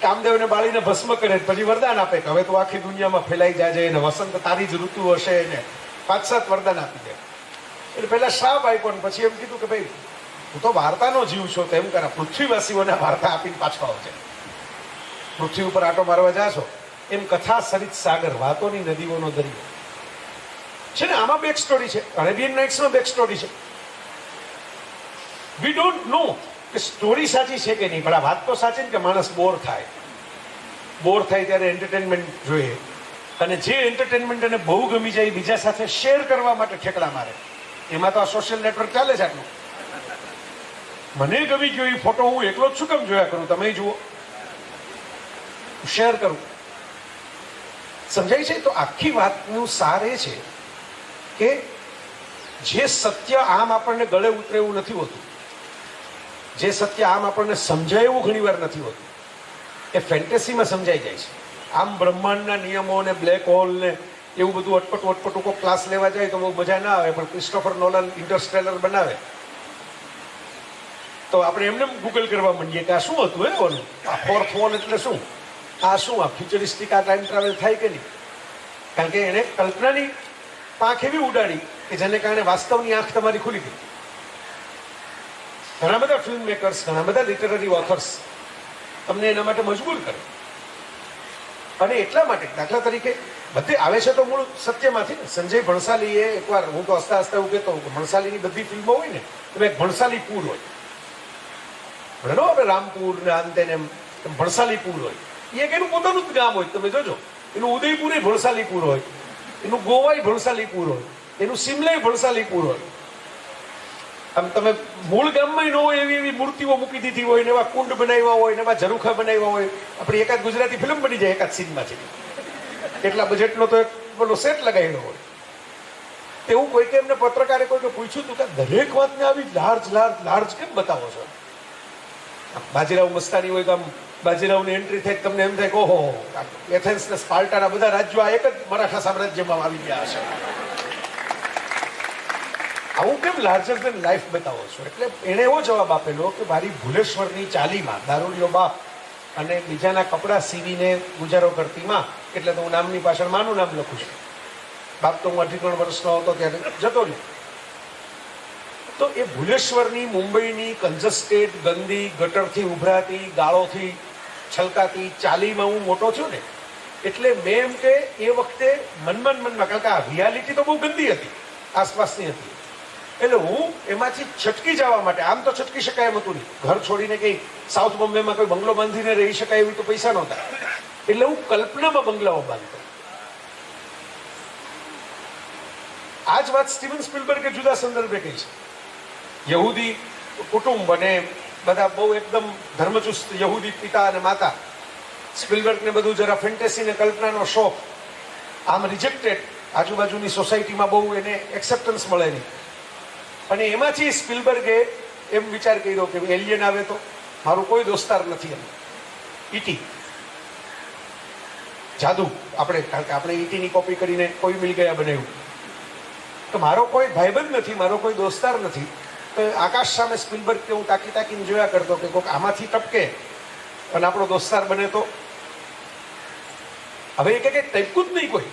Speaker 1: કામદેવને બાળીને ભસ્મ કરે પછી વરદાન આપે કે હવે તો આખી દુનિયામાં ફેલાઈ જાય અને વસંત તારી જ ઋતુ હશે, ને 5-7 વરદાન આપી દે. એટલે પહેલા શ્રાપ આપ્યો ને પછી એમ કીધું કે ભાઈ હું તો વાર્તાનો જીવ છું, તો એમ કરે પૃથ્વીવાસીઓને વાર્તા આપીને પાછો આવજે, પૃથ્વી ઉપર આટો મારવા જાશો. એમ કથા સરિત સાગર, વાતોની નદીઓનો દરિયો છે ને. આમાં બેક સ્ટોરી છે, અરેબિયન નાઇટ્સમાં બેક સ્ટોરી છે. વી ડોન્ટ નો કે સ્ટોરી સાચી છે કે નહીં, પણ આ વાત તો સાચી ને કે માણસ બોર થાય ત્યારે એન્ટરટેનમેન્ટ જોઈએ, અને જે એન્ટરટેનમેન્ટ એને બહુ ગમી જાય બીજા સાથે શેર કરવા માટે ઠેકડા મારે. એમાં તો આ સોશિયલ નેટવર્ક ચાલે છે આટલું. મને ગમી ગયો એ ફોટો હું એકલો જ શું કામ જોયા કરું, તમે જુઓ, શેર કરું, સમજાય છે. તો આખી વાતનું સાર એ છે કે જે સત્ય આમ આપણને ગળે ઉતરે એવું નથી હોતું, જે સત્ય આમ આપણને સમજાય એવું ઘણી વાર નથી હોતું, એ ફેન્ટેસીમાં સમજાઈ જાય છે. આમ બ્રહ્માંડના નિયમો ને બ્લેક હોલ ને એવું બધું અટપટું કોઈ ક્લાસ લેવા જાય તો બહુ મજા ના આવે, પણ ક્રિસ્ટોફર નોલન ઇન્ટરસ્ટેલર બનાવે તો આપણે એમને ગૂગલ કરવા માંડીએ કે આ શું હતું, ઓલું આ ફોર્થ વોલ એટલે શું, આ શું, આ ફ્યુચરિસ્ટિક આ ટાઈમ ટ્રાવેલ થાય કે નહીં. કારણ કે એને કલ્પનાની પાંખ એવી ઉડાડી કે જેને કારણે વાસ્તવની આંખ તમારી ખુલી ગઈ. ઘણા બધા ફિલ્મ મેકર્સ, ઘણા બધા લિટરરી ઓથર્સ તમને એના માટે મજબૂર કરે. અને એટલા માટે દાખલા તરીકે બધે આવે છે તો મૂળ સત્યમાંથી ને. સંજય ભણસાલીએ એકવાર, હું તો હસતા હસતા એવું કહેતો કે ભણસાલીની બધી ફિલ્મો હોય ને તો એક ભણસાલીપુર હોય. બરાબર, આપણે રામપુર ને અંતે ને ભણસાલીપુર હોય. એ એક એનું પોતાનું જ ગામ હોય. તમે જોજો, એનું ઉદયપુર ભણસાલીપુર હોય, એનું ગોવાઈ ભણસાલીપુર હોય, એનું સિમલાઈ ભણસાલીપુર હોય. આમ તમે મૂળ ગામમાં ન હોય એવી એવી મૂર્તિઓ મૂકી દીધી હોય ને એવા કુંડ બનાવ્યા હોય ને એવા ઝરૂખા બનાવ્યા હોય. આપણી એકાદ ગુજરાતી ફિલ્મ બની જાય એકાદ સીનમાંથી. એટલા બજેટનો તો એક પેલો સેટ લગાવેલો હોય. એવું કોઈ કે એમને પત્રકારે કોઈ પૂછ્યું હતું કે દરેક વાતને આવી લાર્જ લાર્જ લાર્જ કેમ બતાવો છો? બાજીરાવ મસ્તાની હોય કે આમ બાજીરાવની એન્ટ્રી થાય તમને એમ થાય કે ઓહો, એથેન્સ ને સ્પાર્ટાના બધા રાજ્યો આ એક જ મરાઠા સામ્રાજ્યમાં આવી ગયા છે. આવું કેમ લાર્જર દેન લાઈફ બતાવો છો? એટલે એણે એવો જવાબ આપેલો કે મારી ભુલેશ્વરની ચાલીમાં દારૂડિયો બાપ અને બીજાના કપડાં સીવીને ગુજારો કરતી માં, એટલે તો હું નામની પાછળ માનું નામ લખું છું. બાપ તો હું 18 વર્ષનો હતો ત્યારે જતો રહ્યો. તો એ ભુલેશ્વરની, મુંબઈની કન્જસ્ટેડ, ગંદી, ગટરથી ઉભરાતી, ગાળોથી છલકાતી ચાલીમાં હું મોટો છું ને, એટલે મેં એમ કે એ વખતે મનમાં, કારણ કે આ રિયાલિટી તો બહુ ગંદી હતી, આસપાસની હતી. એટલે હું એમાંથી છટકી જવા માટે, આમ તો છટકી શકાય એમ હતું નહીં. ઘર છોડીને કઈ સાઉથ બોમ્બેમાં કોઈ બંગલો બાંધીને રહી શકાય એવી તો પૈસા નહોતા. એટલે હું કલ્પનામાં બંગલાઓ બાંધતો. આ જ વાત સ્ટીવન સ્પિલબર્ગે જુદા સંદર્ભે કહી છે. યહૂદી કુટુંબ અને બધા બહુ એકદમ ધર્મચુસ્ત યહૂદી પિતા અને માતા. સ્પિલબર્ગને બધું જરા ફેન્ટેસી ને કલ્પનાનો શોખ. આમ રિજેક્ટેડ, આજુબાજુની સોસાયટીમાં બહુ એને એક્સેપ્ટન્સ મળે નહીં. અને એમાંથી સ્પિલબર્ગે એમ વિચાર કર્યો કે એલિયન આવે તો મારું કોઈ દોસ્તાર નથી. એમ ઈટી જાદુ, આપણે કારણ કે આપણે ઈટીની કોપી કરીને કોઈ મિલ ગયા બનાવ્યું. તો મારો કોઈ ભાઈબંધ નથી, મારો કોઈ દોસ્તાર નથી. તો આકાશ સામે સ્પિલબર્ગ કે હું તાકી તાકીને જોયા કરતો કે કોઈક આમાંથી ટપકે અને આપણો દોસ્તાર બને તો. હવે એ કે ટપકું જ નહીં કોઈ.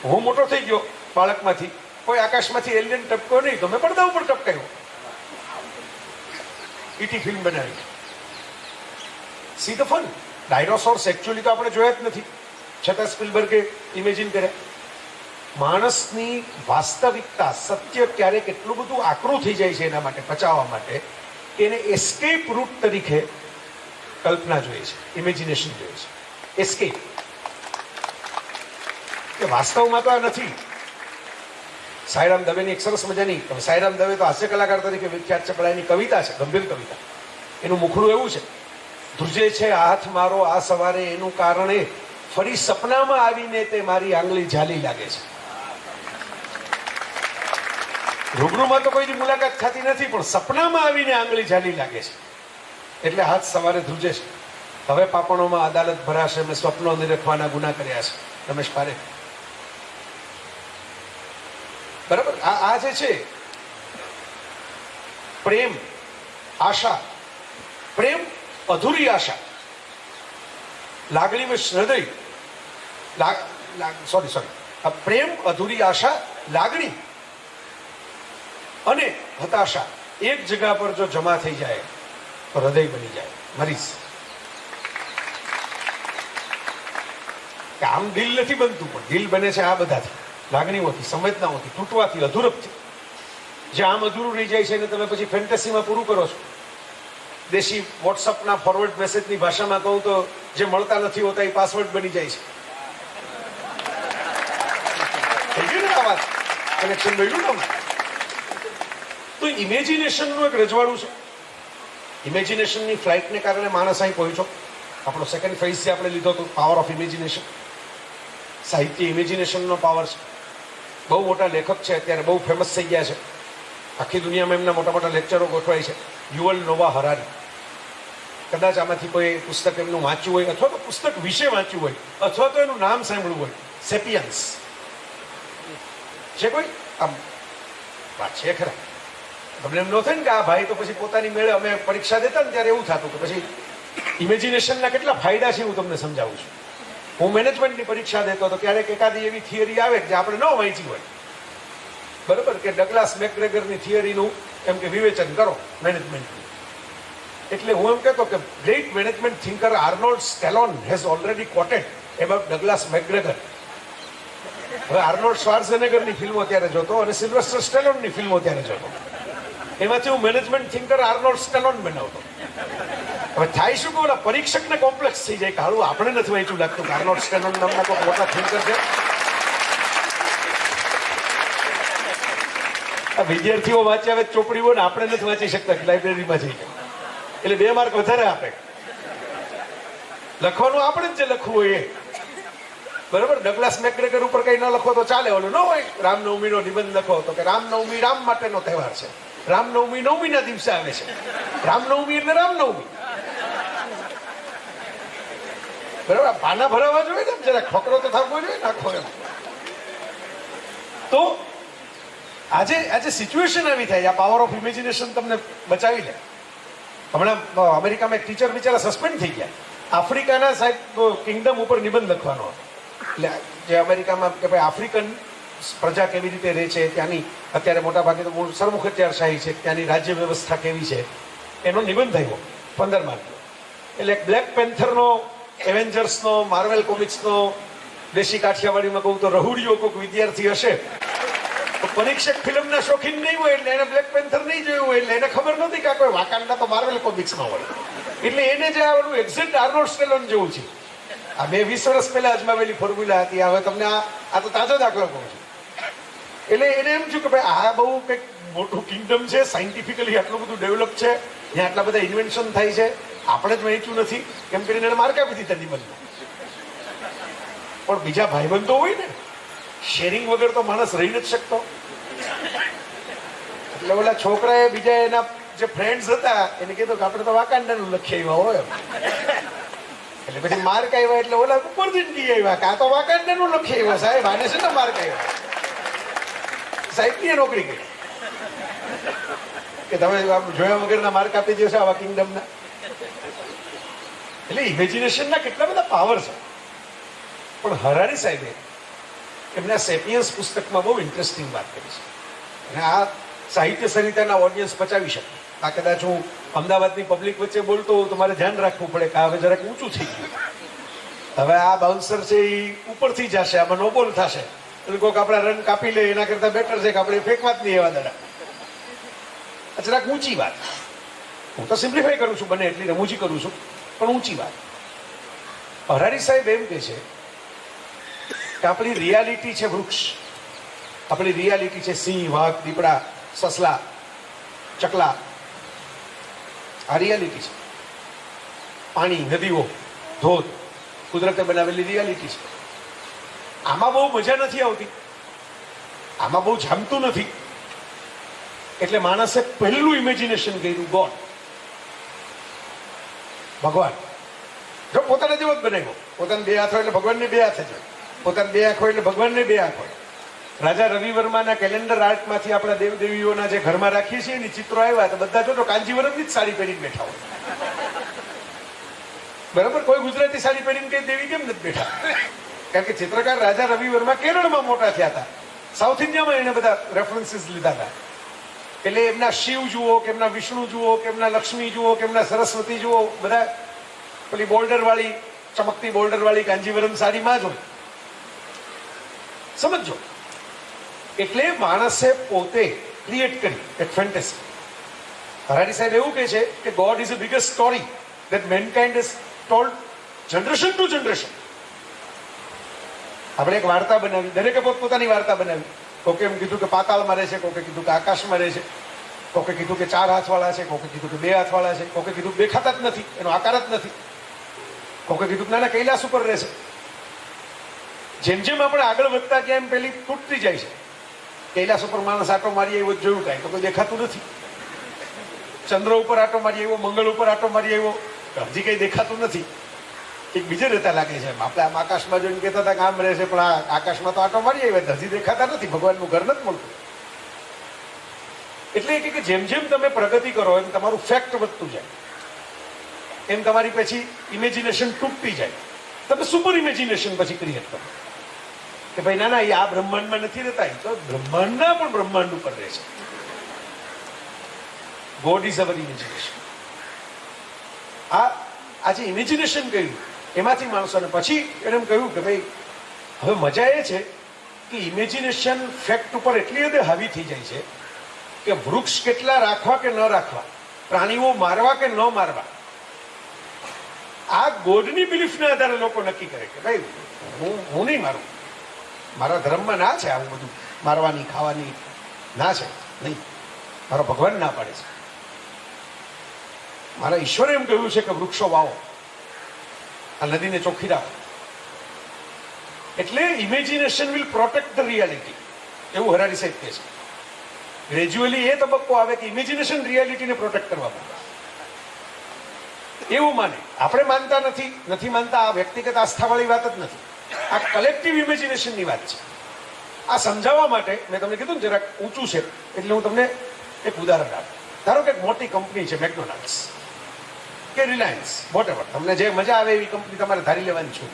Speaker 1: હું મોટો થઈ ગયો બાળકમાંથી, કોઈ આકાશમાંથી એલિયન ટપક્યો નહીં, તો મેં પડદા ઉપર ટપકાયો. ઈટી ફિલ્મ બનાવી. See the fun. Dinosaurs actually તો આપણે જોયા જ નથી, છતાં સ્પિલબર્ગે ઇમેજિન કર્યા. માણસની વાસ્તવિકતા, સત્ય ક્યારેક એટલું બધું આકરું થઈ જાય છે એના માટે પચાવવા માટે કે એને એસ્કેપ રૂટ તરીકે કલ્પના જોઈએ છે, ઇમેજિનેશન જોઈએ છે. એસ્કેપ કે વાસ્તવમાં તો આ નથી. સાંઈરામ દવેની એક સરસ મજાની, સાંઈરામ દવે તો હાસ્ય કલાકાર તરીકે વિખ્યાત છે, પણ એની કવિતા છે, ગંભીર કવિતા. એનું મુખડું એવું છે, ધ્રુજે છે હાથ મારો આ સવારે એનું કારણે ફરી સપનામાં આવીને તે મારી આંગળી ઝાલી લાગે છે. રૂબરૂમાં તો કોઈની મુલાકાત થતી નથી, પણ સપનામાં આવીને આંગળી ઝાલી લાગે છે. એટલે હાથ સવારે ધ્રુજે છે. હવે પાપણોમાં અદાલત ભરાશે, મેં સ્વપ્નો નિરખવાના ગુના કર્યા છે. રમેશ પારેખ. બરાબર. આ જે છે પ્રેમ, આશા, પ્રેમ અધૂરી આશા, લાગણી में હૃદય, સોરી પ્રેમ, અધૂરી આશા, લાગણી અને હતાશા એક જગ્યા પર જો જમા થઈ જાય તો હૃદય બની જાય મરીઝ. આમ દિલ નથી બનતું, પણ દિલ બને છે આ બધાથી, લાગણીઓથી, સંવેદનાઓથી, તૂટવાથી, અધૂરપથી. જે આમ અધૂરું રહી જાય છે એને તમે પછી ફેન્ટેસીમાં પૂરું કરો છો. દેશી વોટ્સઅપના ફોરવર્ડ મેસેજની ભાષામાં કહું તો જે મળતા નથી હોતા એ પાસવર્ડ બની જાય છે. થઈ ગયું ને આ વાત? કનેક્શન મળ્યું ને? તો ઇમેજિનેશનનું એક રજવાડું છે. ઇમેજિનેશનની ફ્લાઇટને કારણે માણસ અહીં પહોંચ્યો. આપણો સેકન્ડ ફેઝ જે આપણે લીધો હતો, પાવર ઓફ ઇમેજિનેશન. સાહિત્ય ઇમેજિનેશનનો પાવર છે. બહુ મોટા લેખક છે અત્યારે, બહુ ફેમસ થઈ ગયા છે. આખી દુનિયામાં એમના મોટા મોટા લેક્ચરો ગોઠવાય છે. યુવલ નોવા હરારી. કદાચ આમાંથી કોઈ પુસ્તક એમનું વાંચ્યું હોય, અથવા તો પુસ્તક વિશે વાંચ્યું હોય, અથવા તો એનું નામ સાંભળ્યું હોય. સેપિયન્સ છે કોઈ? આમ વાત છે ખરા. તમને એમ ન થાય ને કે આ ભાઈ તો પછી પોતાની મેળે, અમે પરીક્ષા દેતા ને ત્યારે એવું થતું કે પછી ઇમેજિનેશનના કેટલા ફાયદા છે હું તમને સમજાવું છું. હું મેનેજમેન્ટની પરીક્ષા દેતો હતો, ક્યારેક એકાદી એવી થિયરી આવે જે આપણે ન વાંચી હોય, બરાબર, કે ડગલાસ મેકગ્રેગરની થિયરીનું એમ કે વિવેચન કરો મેનેજમેન્ટનું. એટલે હું એમ કહેતો કે great management thinker Arnold Stallone has already quoted about Douglas McGregor. હવે આર્નોલ્ડ શ્વાર્ઝેનેગરની ફિલ્મો ત્યારે જોતો અને સિલ્વેસ્ટર સ્ટેલોનની ફિલ્મો ત્યારે જોતો. એમાંથી હું મેનેજમેન્ટ થિંકર આર્નોલ્ડ સ્ટેલોન બનાવતો. હવે થાય શું કે ઓલા પરીક્ષકને કોમ્પ્લેક્સ થઈ જાય કે હારું આપણે નથી વાંચ્યું લાગતું કે આર્નોલ્ડ સ્ટેલોન નામના કોઈ મોટા થિંકર છે. આ વિદ્યાર્થીઓ વાંચ્યા હવે ચોપડીઓ ને આપણે નથી વાંચી શકતા લાઇબ્રેરીમાં જઈને, એટલે 2 માર્ક વધારે આપે. લખવાનું આપણે જ જે લખવું હોય એ બરાબર. ડગલાસ મેકગ્રેગર ઉપર કઈ ન લખો તો ચાલે, ઓલું ન હોય રામનવમીનો નિબંધ લખો તો કે રામનવમી રામ માટેનો તહેવાર છે, રામનવમી નવમીના દિવસે આવે છે, રામનવમી એટલે રામનવમી. બરાબર, પાના ભરાવા જોઈએ ને જરા, ખોકરો તો થવો જોઈએ નાખો એમ. તો આજે સિચ્યુએશન આવી થાય, આ પાવર ઓફ ઇમેજિનેશન તમને બચાવી લે. હમણાં અમેરિકામાં એક ટીચર બિચારા સસ્પેન્ડ થઈ ગયા. આફ્રિકાના સાહેબ કિંગડમ ઉપર નિબંધ લખવાનો હતો. એટલે જે અમેરિકામાં કે ભાઈ આફ્રિકન પ્રજા કેવી રીતે રહે છે, ત્યાંની અત્યારે મોટા ભાગે તો સરમુખત્યારશાહી છે, ત્યાંની રાજ્ય વ્યવસ્થા કેવી છે, એનો નિબંધ થયો 15 માર્કનો. એટલે બ્લેક પેન્થરનો, એવેન્જર્સનો, માર્વેલ કોમિક્સનો દેશી કાઠિયાવાડીમાં કહું તો રહુડિયો કોઈક વિદ્યાર્થી હશે, તો પરીક્ષક ફિલ્મના શોખીન નહીં હોય એટલે એને બ્લેક પેન્થર નહીં જોયું હોય, એટલે એને ખબર નથી કે કોઈ વાકાંડા તો માર્વેલ કોમિક્સમાં હોય. એટલે એને જે આવડું એક્ઝેક્ટ આર્નોલ્ડ સ્ટેલોન જેવું છે. આ 20 વર્ષ પહેલા અજમાવેલી ફોર્મ્યુલા હતી. હવે તમને આ તો તાજો દાખલો કહું છું. એટલે એને એમ થયું કે ભાઈ આ બહુ કંઈક મોટું કિંગડમ છે, સાયન્ટિફિકલી આટલું બધું ડેવલપ છે, ત્યાં આટલા બધા ઇન્વેન્શન થાય છે, આપણે જ વાંચ્યું નથી કેમ કરીને એને માર્ક આપી દીધા નિબંધમાં. પણ બીજા ભાઈબંધો હોય ને, શેરિંગ વગર તો માણસ રહી નથી શકતો. એટલે ઓલા છોકરાએ બીજા એના જે ફ્રેન્ડ્સ હતા એને કીધું કે આપણે તો વાકાંડાનું લખી આવ્યા હોય. એટલે પછી માર્ક આવ્યા એટલે ઓલા ઉપરથી જ આવ્યા કે આ તો વાકાંડાનું લખી આવ્યા સાહેબ, આને છે ને માર્ક આવ્યા. સાહેબની નોકરી કરી કે તમે જોયા વગરના માર્ક આપી દો છો આવા કિંગડમના. એટલે ઇમેજિનેશનના કેટલા બધા પાવર છે. પણ હરારી સાહેબે એમના સેપિયન્સ પુસ્તકમાં બહુ ઇન્ટરેસ્ટિંગ વાત કરી છે, અને આ સાહિત્ય સંહિતાના ઓડિયન્સ પચાવી શકે. આ કદાચ હું અમદાવાદની પબ્લિક વચ્ચે બોલતો હોઉં તો મારે ધ્યાન રાખવું પડે કે હવે જરાક ઊંચું થઈ ગયું. હવે આ બાઉન્સર છે એ ઉપરથી જશે, આમાં નો બોલ થશે, એટલે કોઈક આપણા રન કાપી લે એના કરતા બેટર છે કે આપણે ફેંકવા જ નહીં એવા દડા. જરાક ઊંચી વાત. હું તો સિમ્પ્લિફાઈ કરું છું, બને એટલી રમૂજી કરું છું, પણ ઊંચી વાત. હરારી સાહેબ એમ કહે છે કે આપણી રિયાલિટી છે વૃક્ષ, આપણી રિયાલિટી છે સિંહ, વાઘ, દીપડા, સસલા, ચકલા. આ રિયાલિટી છે. પાણી, નદીઓ, ધોધ, કુદરતે બનાવેલી રિયાલિટી છે. આમાં બહુ મજા નથી આવતી, આમાં બહુ જામતું નથી. એટલે માણસે પહેલું ઇમેજિનેશન કર્યું ગોડ, ભગવાન. જો પોતાને જેવો જ બનાવ્યો. પોતાને 2 હાથ હોય એટલે ભગવાનને 2 હાથ જ હોય, પોતાને 2 આંખ હોય એટલે ભગવાનને 2 આંખ હોય. રાજા રવિ વર્માના કેલેન્ડર આર્ટમાંથી આપણા દેવદેવીઓના જે ઘરમાં રાખીએ છીએ એની ચિત્રો આવ્યા તો બધા જો કાંજીવરમની જ સાડી પહેરીને બેઠા હોય. બરાબર, કોઈ ગુજરાતી સાડી પહેરીને કઈ દેવી કેમ નથી બેઠા? કારણ કે ચિત્રકાર રાજા રવિ વર્મા કેરળમાં મોટા થયા હતા, સાઉથ ઇન્ડિયામાં એને બધા રેફરન્સીસ લીધા હતા. એટલે એમના શિવ જુઓ કે એમના વિષ્ણુ જુઓ કે એમના લક્ષ્મી જુઓ કે એમના સરસ્વતી જુઓ, બધા પેલી બોલ્ડર વાળી, ચમકતી બોલ્ડર વાળી કાંજીવરમ સાડીમાં જ હોય. સમજો. એટલે માણસે પોતે ક્રિએટ કરી એક ફેન્ટેસી. હરારી સાહેબ એવું કહે છે કે God is a biggest story that mankind is told generation to generation. આપણે એક વાર્તા બનાવી, દરેકે પોતપોતાની વાર્તા બનાવી. કોકે એમ કીધું કે પાતાળમાં રહે છે, કોકે કીધું કે આકાશમાં રહે છે, કોકે કીધું કે 4 હાથવાળા છે, કોકે કીધું કે 2 હાથવાળા છે, કોકે કીધું દેખાતા જ નથી, એનો આકાર જ નથી, કોકે કીધું કે નાના કૈલાસ ઉપર રહે છે. જેમ જેમ આપણે આગળ વધતા ગયા એમ પેલી તૂટતી જાય છે. કૈલાસ ઉપર માણસ આટો મારી આવ્યો જોયું કાંઈ તો કોઈ દેખાતું નથી. ચંદ્ર ઉપર આટો મારી આવ્યો, મંગળ ઉપર આટો મારી આવ્યો, હજી કઈ દેખાતું નથી. એક બીજે રહેતા લાગે છે. આપણે આમ આકાશમાં જોઈને કહેતા હતા કે આમ રહે છે, પણ આ આકાશમાં તો આટો મારી આવ્યા, હજી દેખાતા નથી, ભગવાનનું ઘર નથી મળતું. એટલે કે જેમ જેમ તમે પ્રગતિ કરો એમ તમારું ફેક્ટ વધતું જાય, એમ તમારી પછી ઇમેજિનેશન તૂટતી જાય. તમે સુપર ઇમેજિનેશન પછી ક્રિએટ કરો. કે ભાઈ ના ના એ આ બ્રહ્માંડમાં નથી રહેતા, એ તો બ્રહ્માંડના પણ બ્રહ્માંડ ઉપર રહે છે. God is our imagination. આજે ઇમેજિનેશન કર્યું એમાંથી માણસોને પછી એને એમ કહ્યું કે ભાઈ હવે મજા એ છે કે ઇમેજિનેશન ફેક્ટ ઉપર એટલી હદે હાવી થઈ જાય છે કે વૃક્ષ કેટલા રાખવા કે ન રાખવા, પ્રાણીઓ મારવા કે ન મારવા, આ ગોડની બિલીફના આધારે લોકો નક્કી કરે કે ભાઈ હું નહીં મારું, મારા ધર્મમાં ના છે આવું બધું મારવાની ખાવાની ના છે, નહીં, મારો ભગવાન ના પાડે છે, મારા ઈશ્વરે એમ કહ્યું છે કે વૃક્ષો વાવો, આ નદીને ચોખ્ખી રાખો. એટલે imagination will protect the reality, એવું હરારી સાહેબ કહે છે. ગ્રેજ્યુઅલી એ તબક્કો આવે કે ઇમેજિનેશન રિયાલિટીને પ્રોટેક્ટ કરવા પડે એવું માને. આપણે માનતા નથી માનતા, આ વ્યક્તિગત આસ્થાવાળી વાત જ નથી, આ કલેક્ટિવ ઇમેજિનેશનની વાત છે. આ સમજાવવા માટે મેં તમને કીધું ને જરાક ઊંચું છે એટલે હું તમને એક ઉદાહરણ આપું. ધારો કે એક મોટી કંપની છે મેકડોનાલ્ડ્સ કે રિલાયન્સ, વોટેવર, તમને જે મજા આવે એવી કંપની તમારે ધારી લેવાની છું.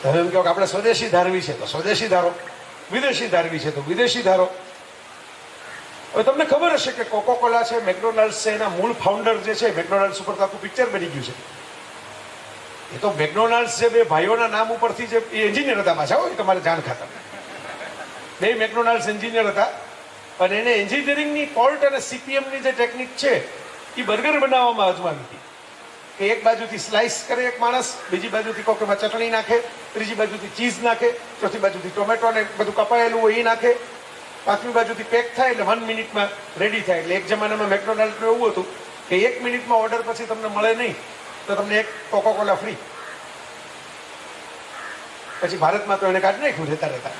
Speaker 1: તમે એમ કહો કે આપણે સ્વદેશી ધારવી છે તો સ્વદેશી ધારો, વિદેશી ધારવી છે તો વિદેશી ધારો. હવે તમને ખબર હશે કે કોકોકોલા છે, મેકડોનાલ્ડ્સ છે, એના મૂળ ફાઉન્ડર જે છે, મેકડોનાલ્ડ્સ ઉપર તો આખું પિક્ચર બની ગયું છે. એ તો મેકડોનાલ્ડ્સ જે બે ભાઈઓના નામ ઉપરથી જે એન્જિનિયર હતા પાછા, હોય તમારે જાણ ખાતા, બે મેકડોનાલ્ડ્સ એન્જિનિયર હતા અને એને એન્જિનિયરિંગની પોર્ટ અને સીપીએમની જે ટેકનિક છે એ બર્ગર બનાવવામાં અજમાવી હતી. કે એક બાજુથી સ્લાઇસ કરે એક માણસ, બીજી બાજુથી કોકમાં ચટણી નાખે, ત્રીજી બાજુથી ચીઝ નાખે, ચોથી બાજુથી ટોમેટો ને બધું કપાયેલું હોય એ નાખે, પાંચમી બાજુથી પેક થાય એટલે 1 મિનિટમાં રેડી થાય. એટલે એક જમાનામાં મેકડોનાલ્ડનું એવું હતું કે 1 મિનિટમાં ઓર્ડર પછી તમને મળે નહીં તો તમને એક કોકોકોલા ફ્રી. પછી ભારતમાં તો એને કાઢી નાખ્યું રહેતા રહેતા.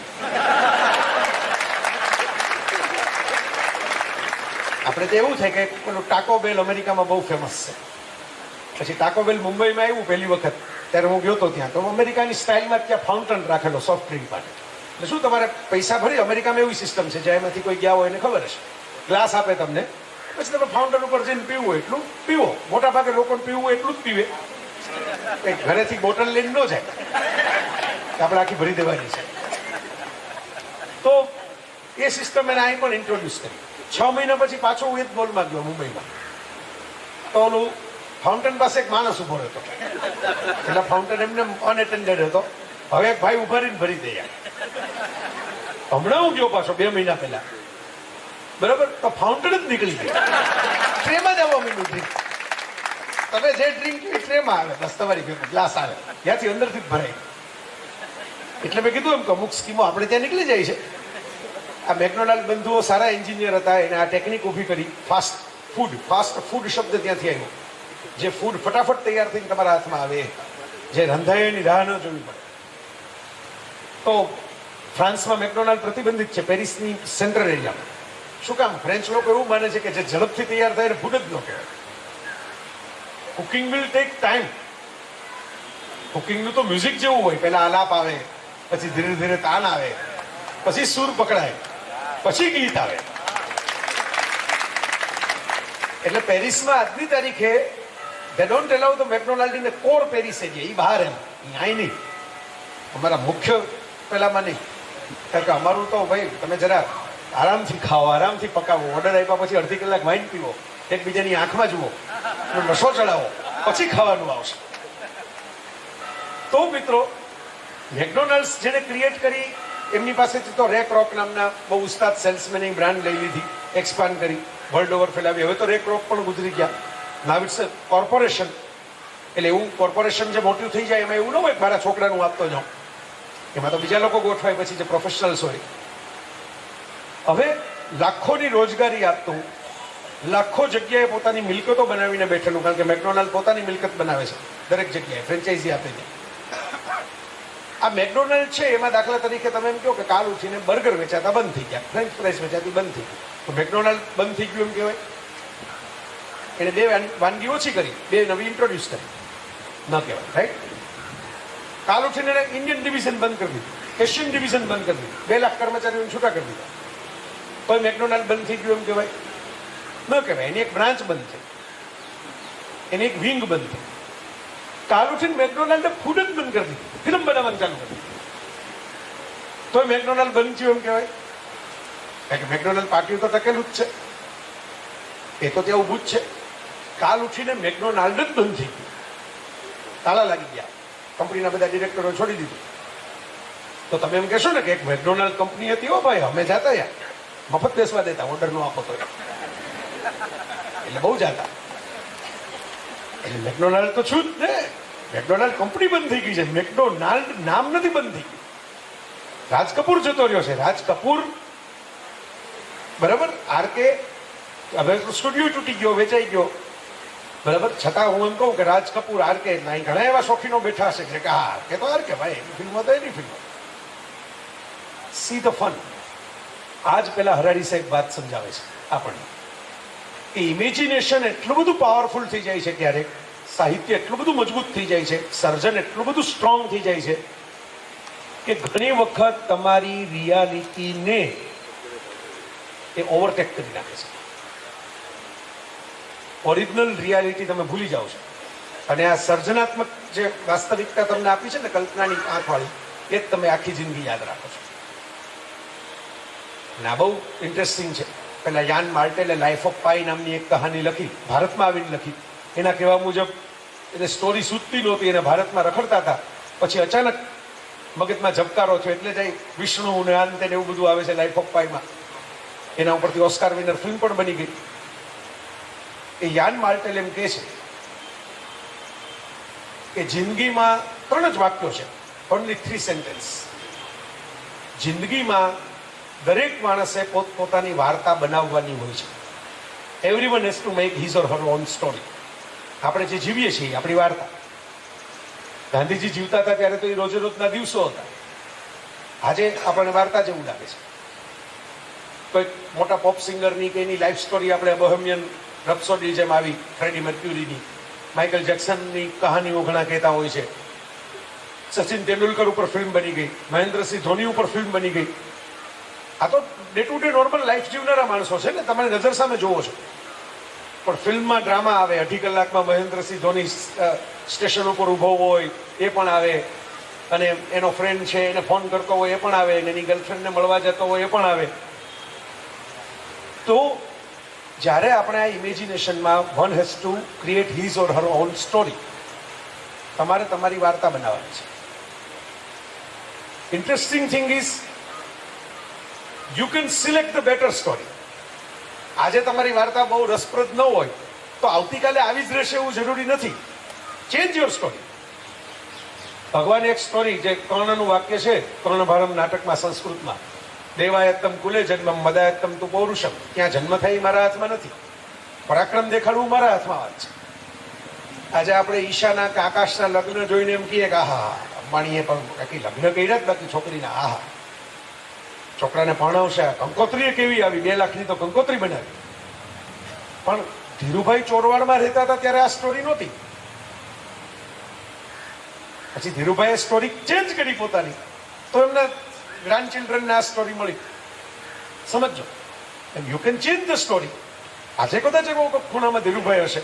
Speaker 1: આપણે તો એવું થાય કે પેલું ટાકો બેલ અમેરિકામાં બહુ ફેમસ છે. પછી ટાકો બેલ મુંબઈમાં આવ્યું પહેલી વખત ત્યારે હું ગયો હતો ત્યાં, તો અમેરિકાની સ્ટાઇલમાં ત્યાં ફાઉન્ટન રાખેલો સોફ્ટ ડ્રિંક માટે. એટલે શું તમારે પૈસા ભરી, અમેરિકામાં એવી સિસ્ટમ છે જેમાંથી કોઈ ગયા હોય એને ખબર હશે, ગ્લાસ આપે તમને, પછી તમે ફાઉન્ટન ઉપર જઈને પીવું હોય એટલું પીવો. મોટા ભાગે લોકોને પીવું હોય એટલું જ પીવે, ઘરેથી બોટલ લઈને ન જાય, આપણે આખી ભરી દેવાની છે. તો એ સિસ્ટમ એને અહીં પણ ઇન્ટ્રોડ્યુસ કરી. 6 મહિના પછી પાછો હું એ જ મોલમાં ગયો મુંબઈમાં, તો ઓલું ફાઉન્ટેન પાસે એક માણસ ઉભો હતો, એટલે ફાઉન્ટેન એમને અનએટેન્ડેડ હતો. હવે એક ભાઈ ઉભા રહીને ભરી દે. હમણાં હું ગયો પાછો 2 મહિના પહેલા, બરાબર, તો ફાઉન્ટેન જ નીકળી ગયો, ટ્રેમાં જ આવવા માંડ્યું ડ્રિંક. તમે જે ડ્રિંક એ ટ્રેમાં આવે, બસ તમારી ગ્લાસ આવે, ત્યાંથી અંદરથી જ ભરાય. એટલે મેં કીધું એમ કે અમુક સ્કીમો આપણે ત્યાં નીકળી જાય છે. આ મેકડોનાલ્ડ બંધુઓ સારા એન્જિનિયર હતા, એને આ ટેકનિક ઊભી કરી. ફાસ્ટ ફૂડ શબ્દ ત્યાંથી આવ્યો, જે ફૂડ ફટાફટ તૈયાર થઈને તમારા હાથમાં આવે, જે રંધાયાની રાહ ન જોવી પડે. તો ફ્રાન્સમાં મેકડોનાલ્ડ પ્રતિબંધિત છે, પેરિસની સેન્ટ્રલ એરિયામાં. શું કામ? ફ્રેન્ચ લોકો એવું માને છે કે જે ઝડપથી તૈયાર થાય એને ફૂડ જ ન કહેવાય. Cooking will take time. કુકિંગનું તો મ્યુઝિક જેવું હોય, પહેલા આલાપ આવે, પછી ધીરે ધીરે તાન આવે, પછી સૂર પકડાય, પછી ગીત આવે. એટલે પેરિસમાં આજની તારીખે they don't allow the McDonald's in the core Paris area, એ બહાર એમ, અહીં નહીં, અમારા મુખ્ય પેલામાં નહીં. કારણ કે અમારું તો ભાઈ તમે જરા આરામથી ખાઓ, આરામથી પકાવો, ઓર્ડર આપ્યા પછી અડધી કલાક વાઇન પીવો, એકબીજાની આંખમાં જુઓ, નશો ચડાવો, પછી ખાવાનું આવશે. તો મિત્રો, મેકડોનાલ્ડ્સ જેને ક્રિએટ કરી એમની પાસેથી તો રેક રોક નામના બહુ ઉસ્તાદ સેલ્સમેનની બ્રાન્ડ લઈ લીધી, એક્સપાન્ડ કરી, વર્લ્ડ ઓવર ફેલાવી. હવે તો રેક રોક પણ ગુજરી ગયા. Now it's corporation. એટલે એવું કોર્પોરેશન જે મોટું થઈ જાય એમાં એવું ન હોય કે મારા છોકરાનું આપતો જાઉં, એમાં તો બીજા લોકો ગોઠવાય પછી જે પ્રોફેશનલ્સ હોય. હવે લાખોની રોજગારી આપતું, લાખો જગ્યાએ પોતાની મિલકતો બનાવીને બેઠેલું, કારણ કે મેકડોનાલ્ડ પોતાની મિલકત બનાવે છે દરેક જગ્યાએ, ફ્રેન્ચાઇઝી આપે છે. આ મેકડોનાલ્ડ છે એમાં દાખલા તરીકે તમે એમ કહો કે કાલ ઉઠીને બર્ગર વેચાતા બંધ થઈ ગયા, ફ્રેન્ચ ફ્રાઈઝ વેચાતી બંધ થઈ ગઈ, તો મેકડોનાલ્ડ બંધ થઈ ગયું એમ કહેવાય? એને 2 વાનગી ઓછી કરી, 2 નવી ઇન્ટ્રોડ્યુસ કરી, ન કહેવાય, રાઈટ? કાલ ઉઠીને એને ઇન્ડિયન ડિવિઝન બંધ કરી દીધું, એશિયન ડિવિઝન બંધ કરી દીધું, 2 લાખ કર્મચારીઓને છૂટા કરી દીધા, તો મેકડોનાલ્ડ બંધ થઈ ગયું એમ કહેવાય? ન કહેવાય. એની એક બ્રાન્ચ બંધ થઈ, એની એક વિંગ બંધ થઈ. કાલ ઉઠીને મેકડોનાલ્ડે ફૂડ જ બંધ કરી દીધું, ફિલ્મ બનાવવાનું ચાલુ કરી દીધું. તો મેકડોનાલ્ડ બંધ થયું એમ કહેવાય? કારણ કે મેકડોનાલ્ડ પાટિયું તો ટકેલું જ છે, એ તો ત્યાં ઊભું જ છે. કાલ ઉઠીને મેકડોનાલ્ડ જ બંધ થઈ ગયું, તાળા લાગી ગયા, કંપનીના બધા ડિરેક્ટરો છોડી દીધું. તો તમે એમ કહેશો ને કે એક મેકડોનાલ્ડ કંપની હતી, હો ભાઈ, અમે જાતા યાર, મફત બેસવા દેતા, ઓર્ડર નો આપો તો, એટલે બહુ જાતા. એટલે મેકડોનાલ્ડ તો છું જ ને, મેકડોનાલ્ડ કંપની બંધ થઈ ગઈ છે, મેકડોનાલ્ડ નામ નથી બંધ થઈ ગયું. રાજ કપૂર જતો રહ્યો છે, રાજ કપૂર, બરાબર, આરકે હવે સ્ટુડિયો તૂટી ગયો, વેચાઈ ગયો, બરાબર, છતાં હું એમ કહું કે રાજ કપૂર, આરકે, ઘણા એવા શોખીનો બેઠા હશે કે હા આરકે તો આરકે ભાઈ, એની ફિલ્મો તો એની ફિલ્મો. C the fun. આજ પેલા હરાડી સાહેબ વાત સમજાવે છે આપણને કે ઇમેજિનેશન એટલું બધું પાવરફુલ થઈ જાય છે, ક્યારેક સાહિત્ય એટલું બધું મજબૂત થઈ જાય છે, સર્જન એટલું બધું સ્ટ્રોંગ થઈ જાય છે કે ઘણી વખત તમારી રિયાલિટીને એ ઓવરટેક કરી નાખે છે. ઓરિજિનલ રિયાલિટી તમે ભૂલી જાઓ છો, અને આ સર્જનાત્મક જે વાસ્તવિકતા તમને આપી છે ને, કલ્પનાની આંખવાળી, એ જ તમે આખી જિંદગી યાદ રાખો છો. અને આ બહુ ઇન્ટરેસ્ટિંગ છે. પેલા યાન માર્ટેલે લાઈફ ઓફ પાઈ નામની એક કહાની લખી, ભારતમાં આવીને લખી. એના કહેવા મુજબ એને સ્ટોરી સૂચતી નહોતી, એને ભારતમાં રખડતા હતા, પછી અચાનક મગજમાં ઝબકારો થયો, એટલે જ વિષ્ણુ ને અંતે એવું બધું આવે છે લાઈફ ઓફ પાઈમાં. એના ઉપરથી ઓસ્કાર વિનર ફિલ્મ પણ બની ગઈ. એ યાન માર્ટેલ એમ કહે છે કે જિંદગીમાં 3 જ વાક્યો છે, ઓનલી 3 સેન્ટેન્સ. જિંદગીમાં દરેક માણસે પોતપોતાની વાર્તા બનાવવાની હોય છે. Everyone has to make his or her own story. આપણે જે જીવીએ છીએ આપણી વાર્તા. ગાંધીજી જીવતા હતા ત્યારે તો એ રોજે રોજના દિવસો હતા. આજે આપણને વાર્તા જેવું લાગે છે. કોઈ મોટા પોપ સિંગરની કે એની લાઈફ સ્ટોરી આપણે બોહેમિયન રેપ્સોડી જેમ આવી, ફ્રેડી મર્ક્યુરીની, માઇકલ જેક્સનની કહાનીઓ ઘણા કહેતા હોય છે. સચિન તેંડુલકર ઉપર ફિલ્મ બની ગઈ, મહેન્દ્રસિંહ ધોની ઉપર ફિલ્મ બની ગઈ. આ તો day to day normal life જીવનારા માણસો છે ને, તમારી નજર સામે જોવો છો. પણ ફિલ્મમાં ડ્રામા આવે, 2.5 કલાકમાં મહેન્દ્રસિંહ ધોની સ્ટેશન ઉપર ઊભો હોય એ પણ આવે, અને એનો ફ્રેન્ડ છે એને ફોન કરતો હોય એ પણ આવે, અને એની ગર્લફ્રેન્ડને મળવા જતો હોય એ પણ આવે. તો જ્યારે આપણે આ ઇમેજિનેશનમાં one has to create his or her own story. તમારે તમારી વાર્તા બનાવવાની છે. Interesting thing is you can select the better story. આજે તમારી વાર્તા બહુ રસપ્રદ ન હોય તો આવતીકાલે આવી જ રહેશે એવું જરૂરી નથી. Change your story. ભગવાન એક સ્ટોરી, જે કર્ણનું વાક્ય છે કર્ણભારમ નાટકમાં, સંસ્કૃતમાં, દેવાયત્તમ કુલે જન્મમ મદાયત્તમ તુ પૌરુષમ. ત્યાં જન્મ થાય મારા હાથમાં નથી, પરાક્રમ દેખાડવું મારા હાથમાં વાત છે. આજે આપણે ઈશાના કે આકાશના લગ્ન જોઈને એમ કહીએ કે આહા, અંબાણીએ પણ બાકી લગ્ન કર્યા જ, બાકી છોકરીના આહા, છોકરાને ભણાવશે, કંકોત્રી કેવી આવી, 2 લાખની તો કંકોત્રી બનાવી. પણ ધીરુભાઈ ચોરવાડમાં રહેતા હતા ત્યારે આ સ્ટોરી નહોતી. પછી ધીરુભાઈએ સ્ટોરી ચેન્જ કરી પોતાની, તો એમના ગ્રાન્ડ ચિલ્ડ્રનને આ સ્ટોરી મળી. સમજો, you can change the story. આજે કદાચ એવો ખૂણામાં ધીરુભાઈ હશે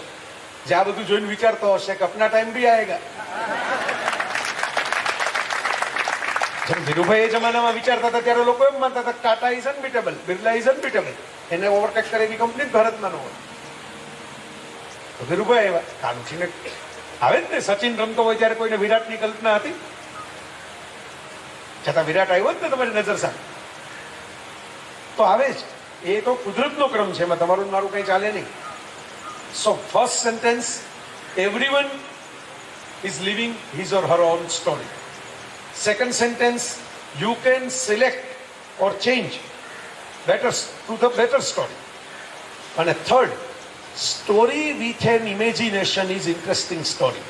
Speaker 1: જે આ બધું જોઈને વિચારતો હશે કે અપના ટાઈમ ભી આયેગા. જેમ ધીરુભાઈ એ જમાનામાં વિચારતા હતા ત્યારે લોકો એમ માનતા હતા Tata is unbeatable, Birla is unbeatable, એને ઓવરટેક કરે એવી કંપની ભારતમાં ન હોય. તો ધીરુભાઈ એવા કાનુઠીને આવે જ ને. સચિન રમતો હોય ત્યારે કોઈને વિરાટની કલ્પના હતી? છતાં વિરાટ આવ્યો જ ને તમારી નજર સામે. તો આવે જ, એ તો કુદરતનો ક્રમ છે, એમાં તમારું મારું કંઈ ચાલે નહીં. So first sentence, everyone is living his or her own story. Second sentence, you can select or change to the better story. And a third, story with an imagination is interesting story.